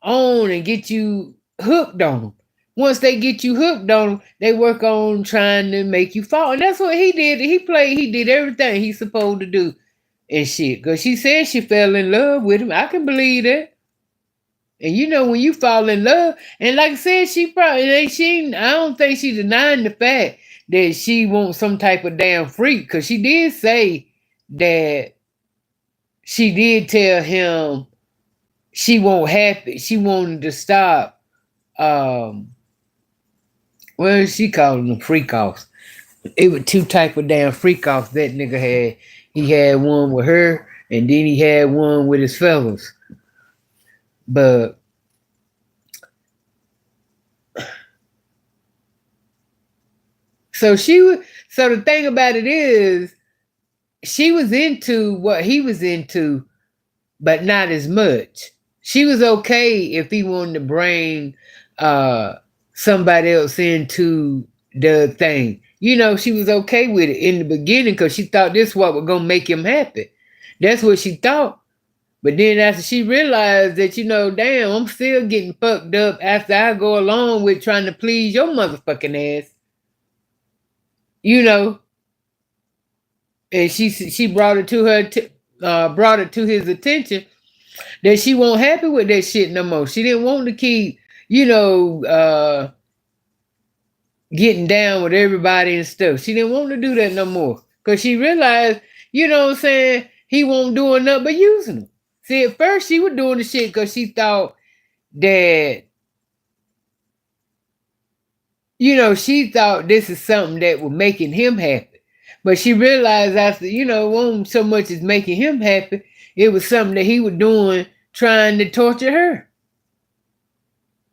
on and get you hooked on them. Once they get you hooked on them, they work on trying to make you fall. And that's what he did. He did everything he's supposed to do and shit. Because she said she fell in love with him. I can believe that. And when you fall in love, and like I said, I don't think she's denying the fact that she wants some type of damn freak. Because she did say that she did tell him she won't happy. She wanted to stop. Well, she called them freak offs. It was two type of damn freak offs that nigga had. He had one with her, and then he had one with his fellas. But so the thing about it is, she was into what he was into, but not as much. She was okay if he wanted to bring somebody else into the thing. She was okay with it in the beginning because she thought this what was gonna make him happy. That's what she thought. But then after she realized that, damn, I'm still getting fucked up after I go along with trying to please your motherfucking ass. And she brought it to his attention that she wasn't happy with that shit no more. She didn't want to keep, getting down with everybody and stuff. She didn't want to do that no more. Because she realized, he won't do nothing but using them. See, at first she was doing the shit because she thought that, she thought this is something that was making him happy. But she realized after, it wasn't so much as making him happy. It was something that he was doing trying to torture her.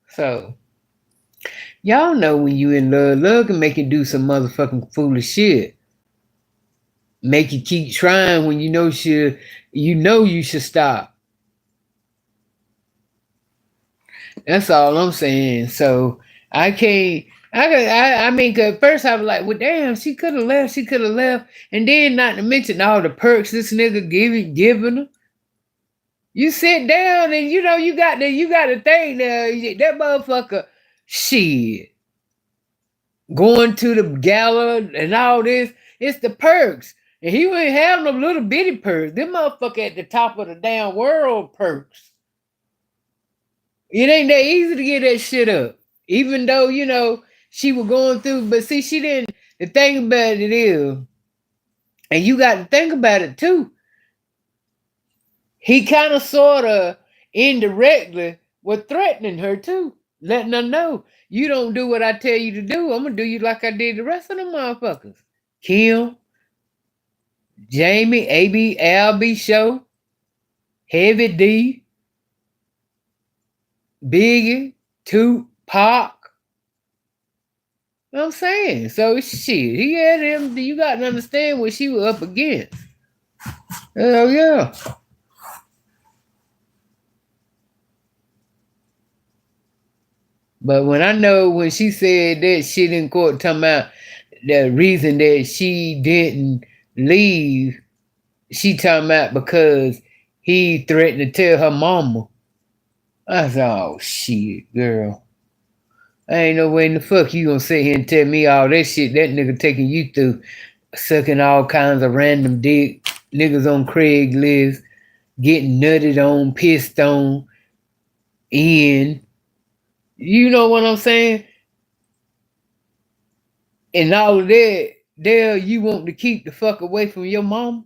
So, y'all know when you in love, love can make you do some motherfucking foolish shit. Make you keep trying when you know you should stop. That's all I'm saying. So I can't. I mean, cause first I was like, well, damn, she could have left, and then not to mention all the perks this nigga giving her. You sit down and you got the thing there. That motherfucker, shit, going to the gala and all this. It's the perks, and he ain't have no little bitty perks. Them motherfucker at the top of the damn world perks. It ain't that easy to get that shit up, even though she was going through. But see, she didn't. The thing about it is, and you got to think about it too. He kind of sort of indirectly was threatening her too, letting her know, you don't do what I tell you to do, I'm gonna do you like I did the rest of them motherfuckers. Kim, Jamie, AB, Albie Show, Heavy D, Biggie, Tupac. You know what I'm saying? So shit, he had him. You got to understand what she was up against. Hell yeah. But when she said that shit in court, talking about the reason that she didn't leave, she talking about because he threatened to tell her mama. I said, oh shit, girl. I ain't no way in the fuck you gonna sit here and tell me all that shit that nigga taking you through, sucking all kinds of random dick, niggas on Craigslist, getting nutted on, pissed on, in. You know what I'm saying? And all of that, there you want to keep the fuck away from your mom.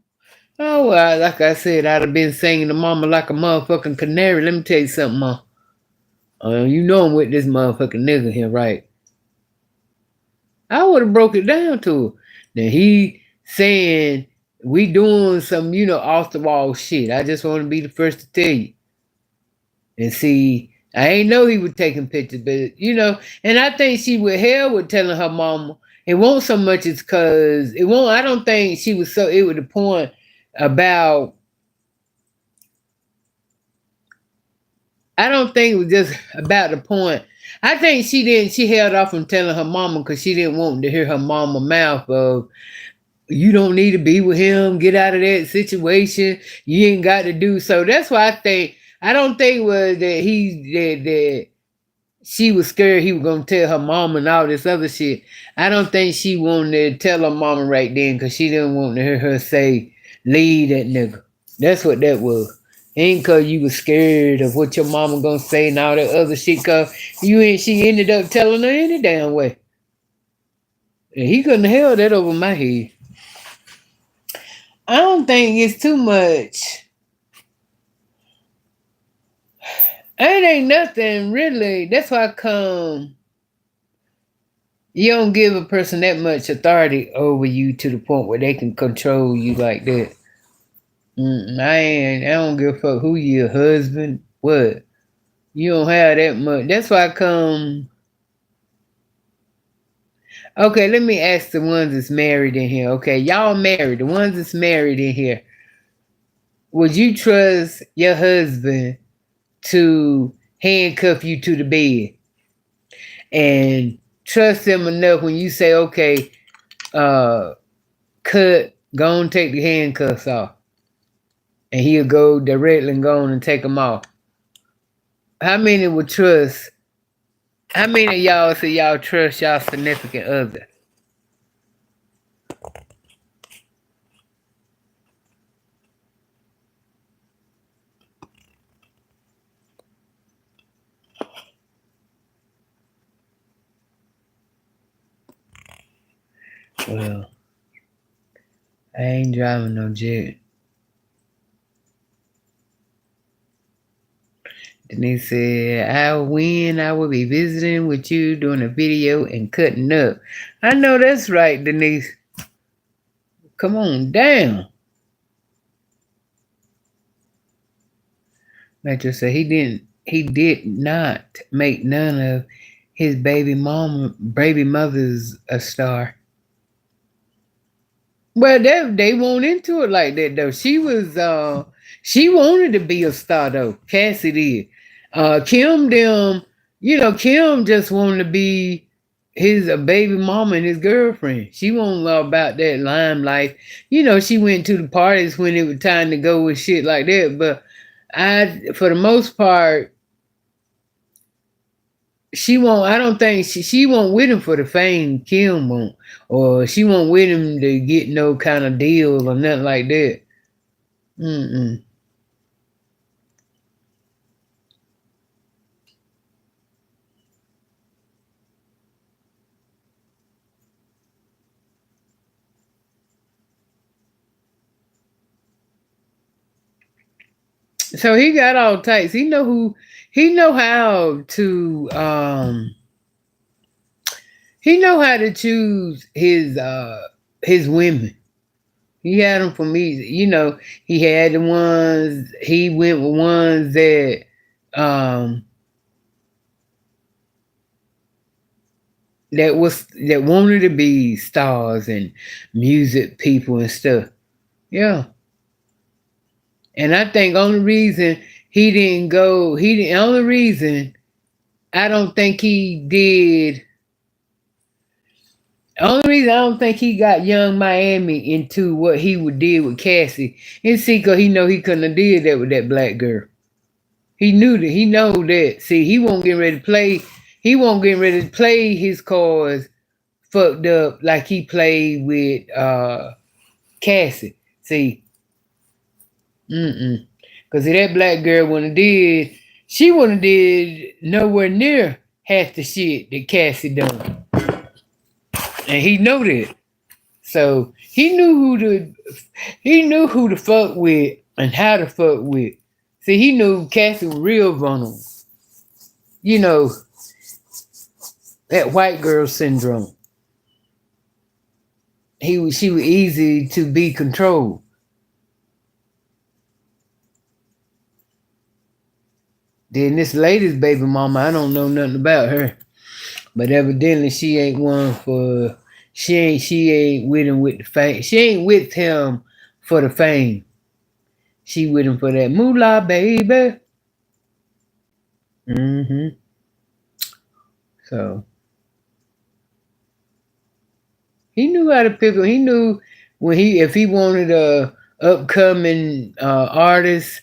Oh, well, like I said, I'd have been singing to mama like a motherfucking canary. Let me tell you something, ma. You know I'm with this motherfucking nigga here, right? I would have broke it down to her. Now he saying we doing some, off the wall shit. I just want to be the first to tell you. And see, I ain't know he was taking pictures, but and I think she with hell with telling her mama. It won't so much as cause it won't. I don't think she was so it was the point about. I don't think it was just about the point. I think she didn't. She held off from telling her mama because she didn't want to hear her mama mouth of you don't need to be with him. Get out of that situation. You ain't got to do so. That's why I think. I don't think it was that that she was scared he was gonna tell her mom and all this other shit. I don't think she wanted to tell her mama right then because she didn't want to hear her say, leave that nigga. That's what that was. Ain't cause you was scared of what your mama gonna say and all that other shit cause she ended up telling her any damn way. And he couldn't have held that over my head. I don't think it's too much. It ain't nothing really. That's why you don't give a person that much authority over you to the point where they can control you like that. I don't give a fuck who your husband, what. You don't have that much. That's why okay, let me ask the ones that's married in here. Okay, y'all married. The ones that's married in here. Would you trust your husband to handcuff you to the bed and trust him enough when you say, okay, cut, go and take the handcuffs off? And he'll go directly and go on and take them off. How many would trust? How many of y'all say y'all trust y'all significant other? Well, I ain't driving no jet. Denise said, I will win. I will be visiting with you doing a video and cutting up. I know that's right, Denise. Come on down. Metro said he did not make none of his baby mother's a star. Well, they went into it like that though. She wanted to be a star though. Cassie did. Kim them, Kim just wanted to be his baby mama and his girlfriend. She wasn't about that limelight. She went to the parties when it was time to go with shit like that. But for the most part, she won't. I don't think she won't with him for the fame. Kim won't, or she won't with him to get no kind of deal or nothing like that. Mm-mm. So he got all types. He know how to he know how to choose his women. He had them from easy. He had the ones he went with ones um that wanted to be stars and music people and stuff. Yeah. And I think only reason he didn't go, the only reason I don't think he did, the only reason I don't think he got Young Miami into what he would did with Cassie is because he know he couldn't have did that with that black girl. He knew that. He know that. See, he won't get ready to play. He won't get ready to play his cards fucked up like he played with Cassie. See, because if that black girl wouldn't have did, she wouldn't have did nowhere near half the shit that Cassie done. And he knew that. So he knew who to fuck with and how to fuck with. See, he knew Cassie was real vulnerable. You know, that white girl syndrome. She was easy to be controlled. Then this latest baby mama, I don't know nothing about her. But evidently she ain't one for she ain't with him with the fame. She ain't with him for the fame. She with him for that moolah, baby. Mm-hmm. So he knew how to pick him. He knew if he wanted a upcoming artist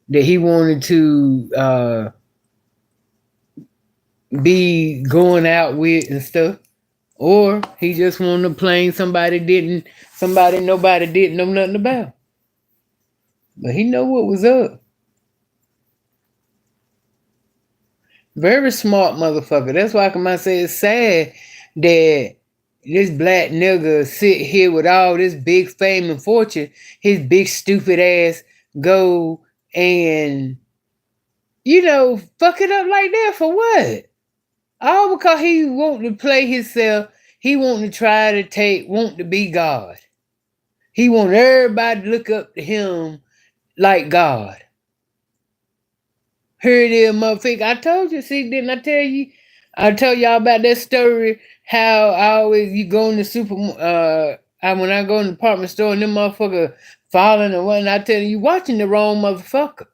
that he wanted to be going out with and stuff, or he just wanted to play somebody nobody didn't know nothing about. But he know what was up. Very smart motherfucker. That's why I can say it's sad that this black nigga sit here with all this big fame and fortune, his big stupid ass go and, fuck it up like that for what? All because he want to play himself. He want to try to want to be God. He want everybody to look up to him like God. Here it is, motherfucker. I told you, see, didn't I tell you? I told y'all about that story, how you go in the when I go in the department store and them motherfucker falling and whatnot, I tell you watching the wrong motherfucker.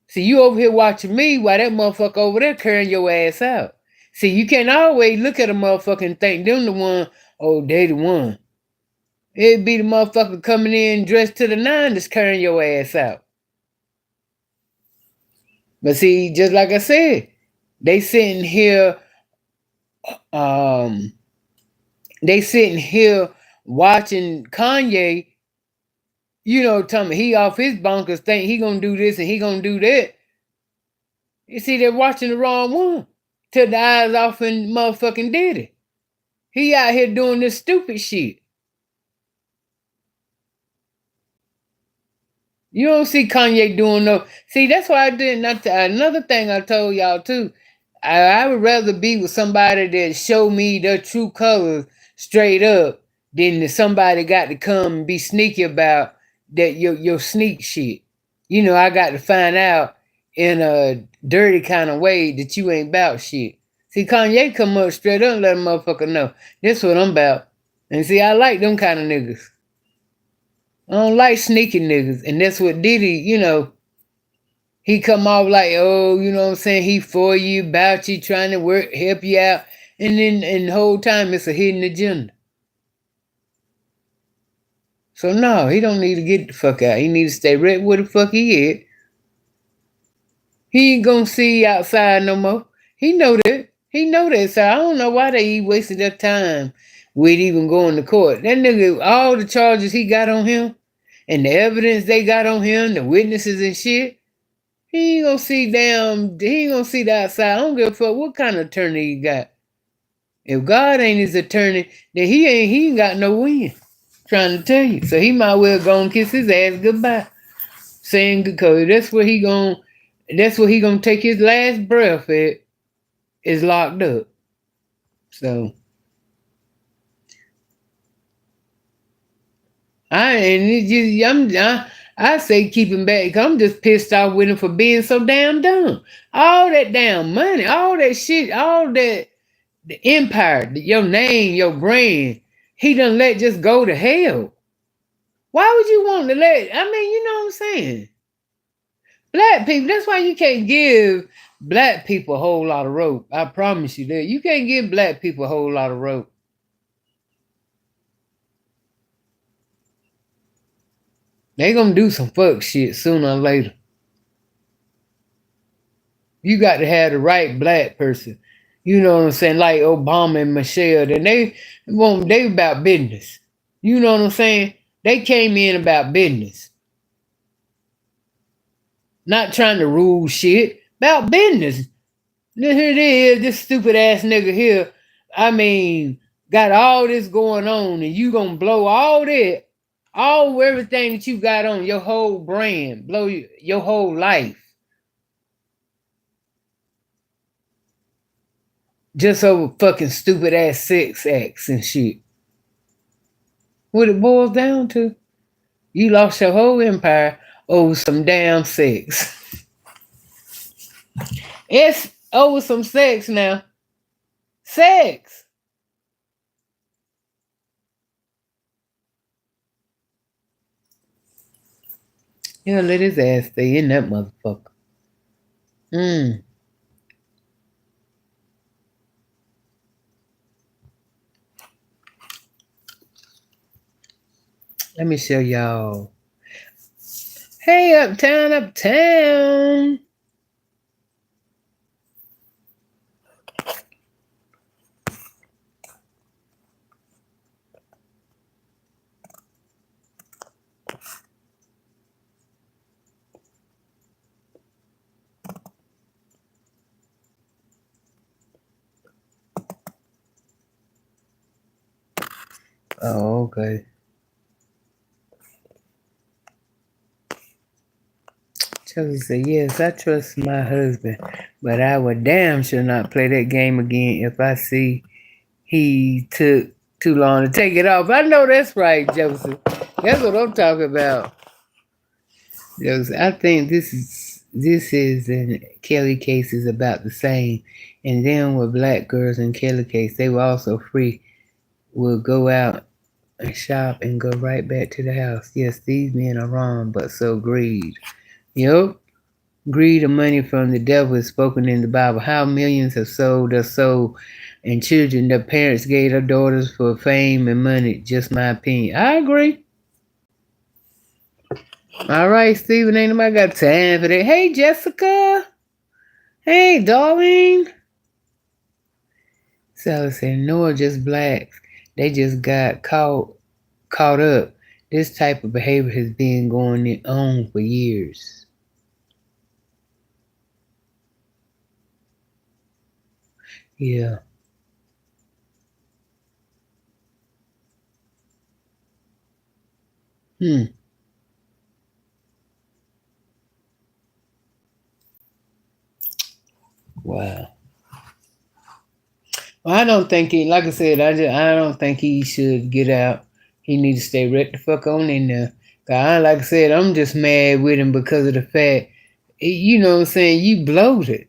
See, you over here watching me while that motherfucker over there carrying your ass out. See, you can't always look at a motherfucker and think them the one, oh, they the one. It'd be the motherfucker coming in dressed to the nine that's carrying your ass out. But see, just like I said, they sitting here watching Kanye, telling me he off his bunkers, think he gonna do this and he gonna do that. You see, they're watching the wrong one. Took the eyes off and motherfucking Diddy. He out here doing this stupid shit. You don't see Kanye doing no. See, that's why I did not. Another thing I told y'all too. I would rather be with somebody that show me their true colors straight up than somebody got to come and be sneaky about that your sneak shit. I got to find out in a dirty kind of way that you ain't about shit. See, Kanye come up straight up and let a motherfucker know. This what I'm about. And see, I like them kind of niggas. I don't like sneaking niggas. And that's what Diddy, he come off like, oh, you know what I'm saying? He for you, about you, trying to help you out. And then the whole time it's a hidden agenda. So no, he don't need to get the fuck out. He need to stay right where the fuck he is. He ain't gonna see you outside no more. He know that. He know that. So I don't know why they wasted their time with even going to court. That nigga, all the charges he got on him and the evidence they got on him, the witnesses and shit, he ain't gonna see the outside. I don't give a fuck what kind of attorney he got. If God ain't his attorney, then he ain't got no win. Trying to tell you. So he might well go and kiss his ass goodbye. Saying because that's where he gonna take his last breath at, is locked up. So I say keep him back. I'm just pissed off with him for being so damn dumb. All that damn money, all that shit, all that the empire, your name, your brand, he done let just go to hell. Why would you want to you know what I'm saying? Black people, that's why you can't give black people a whole lot of rope. I promise you that. You can't give black people a whole lot of rope. They gonna do some fuck shit sooner or later. You got to have the right black person. You know what I'm saying? Like Obama and Michelle. Then they about business. You know what I'm saying? They came in about business. Not trying to rule shit. About business. Then here it is, this stupid ass nigga here. I mean, got all this going on, and you gonna blow all that, all everything that you got on your whole brand, blow your whole life, just over fucking stupid ass sex acts and shit. What it boils down to, you lost your whole empire over some damn sex. It's over some sex now. Sex. Yeah, let his ass stay in that motherfucker. Mm. Let me show y'all. Hey, uptown, uptown. Oh, okay. Chelsea said, yes, I trust my husband, but I would damn sure not play that game again if I see he took too long to take it off. I know that's right, Joseph. That's what I'm talking about. Joseph, I think this is in Kelly case is about the same. And then with black girls in Kelly case, they were also free, will go out and shop and go right back to the house. Yes, these men are wrong, but so greed. Yep. Greed of money from the devil is spoken in the Bible. How millions have sold their soul and children their parents gave their daughters for fame and money. Just my opinion. I agree. All right, Stephen, ain't nobody got time for that. Hey, Jessica. Hey, darling. So I said, no, just blacks. They just got caught up. This type of behavior has been going on for years. Yeah. Hmm. Wow. Well, I don't think he, like I said, I don't think he should get out. He needs to stay right the fuck on in there. Like I said, I'm just mad with him because of the fact, you know what I'm saying, you bloated.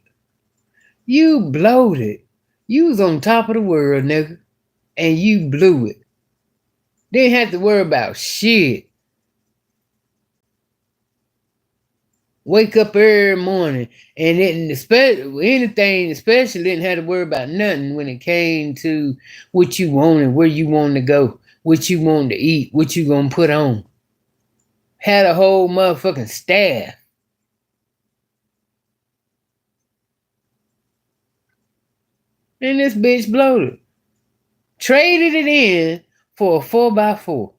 You bloated. You was on top of the world, nigga, and you blew it. Didn't have to worry about shit. Wake up every morning and didn't expect anything, especially didn't have to worry about nothing when it came to what you wanted, where you wanted to go, what you wanted to eat, what you gonna put on. Had a whole motherfucking staff. And this bitch bloated. Traded it in for a 4x4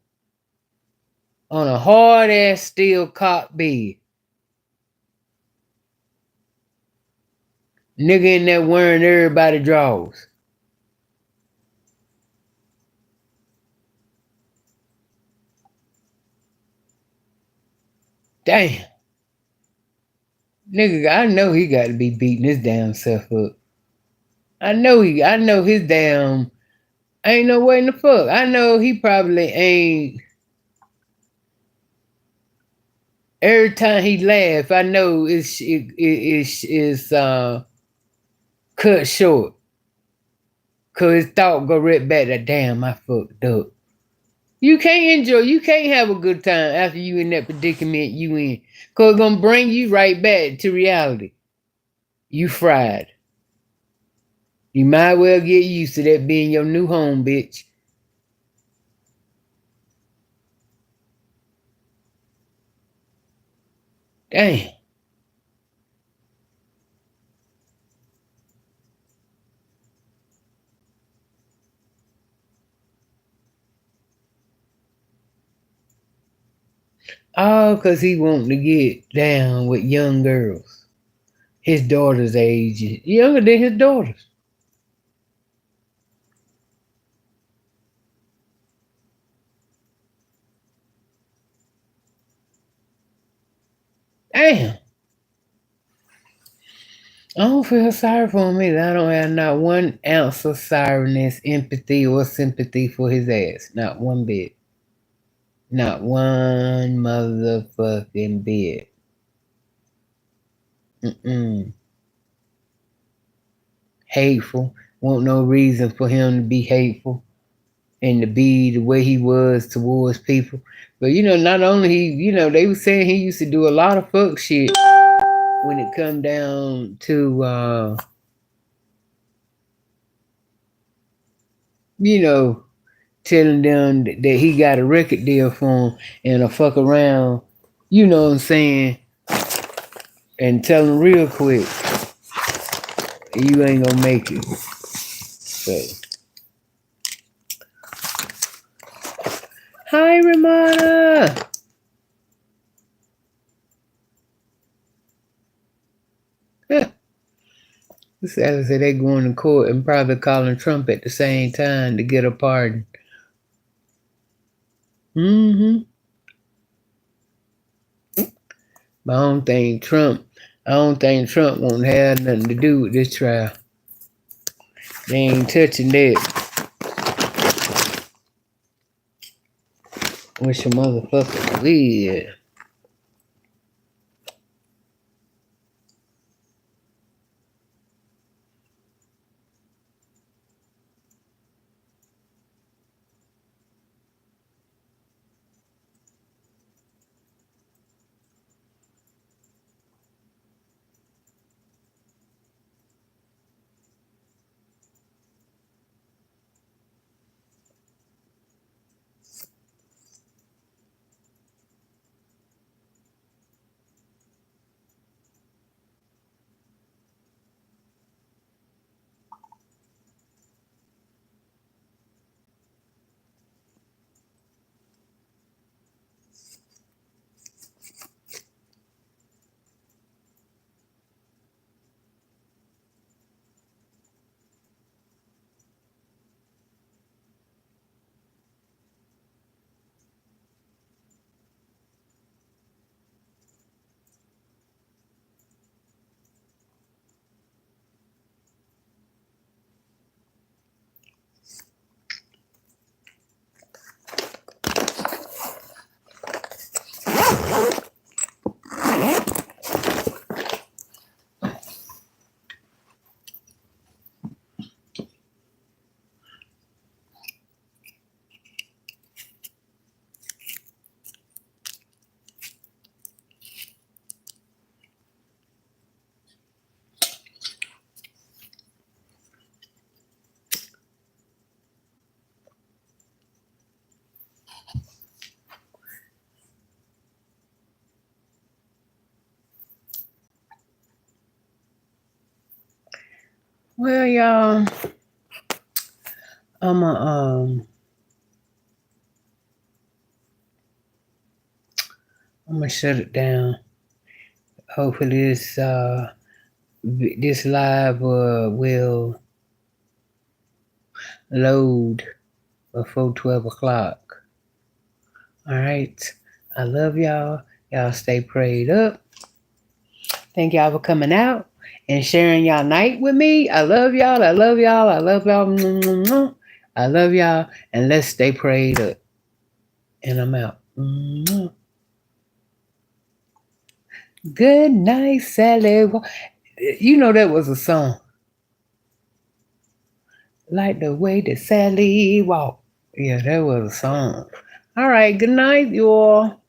on a hard ass steel cot bed. Nigga in there wearing everybody drawers. Damn. Nigga, I know he got to be beating his damn self up. I know his damn, ain't no way in the fuck. I know he probably ain't, every time he laugh, I know it's cut short. Cause his thought go right back to damn, I fucked up. You can't have a good time after you in that predicament you in. Cause it's gonna bring you right back to reality. You fried. You might well get used to that being your new home, bitch. Damn. All cause he wanting to get down with young girls. his daughter's age, younger than his daughters. Damn. I don't feel sorry for him either. I don't have not 1 ounce of sorrowness, empathy, or sympathy for his ass. Not one bit. Not one motherfucking bit. Mm-mm. Hateful. Want no reason for him to be hateful and to be the way he was towards people. But not only they were saying he used to do a lot of fuck shit when it come down to telling them that he got a record deal for him and a fuck around, you know what I'm saying, and tell them real quick, you ain't gonna make it. So, hi, Ramona. Sally said they going to court and probably calling Trump at the same time to get a pardon. Mm-hmm. But I don't think Trump won't have nothing to do with this trial. They ain't touching that. Wish a motherfucker weird. Well, y'all, I'm gonna shut it down. Hopefully this live will load before 12 o'clock. All right. I love y'all. Y'all stay prayed up. Thank y'all for coming out and sharing y'all night with me. I love y'all. I love y'all. I love y'all. I love y'all. And let's stay prayed up. And I'm out. Good night, Sally. That was a song. Like the way that Sally walked. Yeah, that was a song. All right. Good night, you all.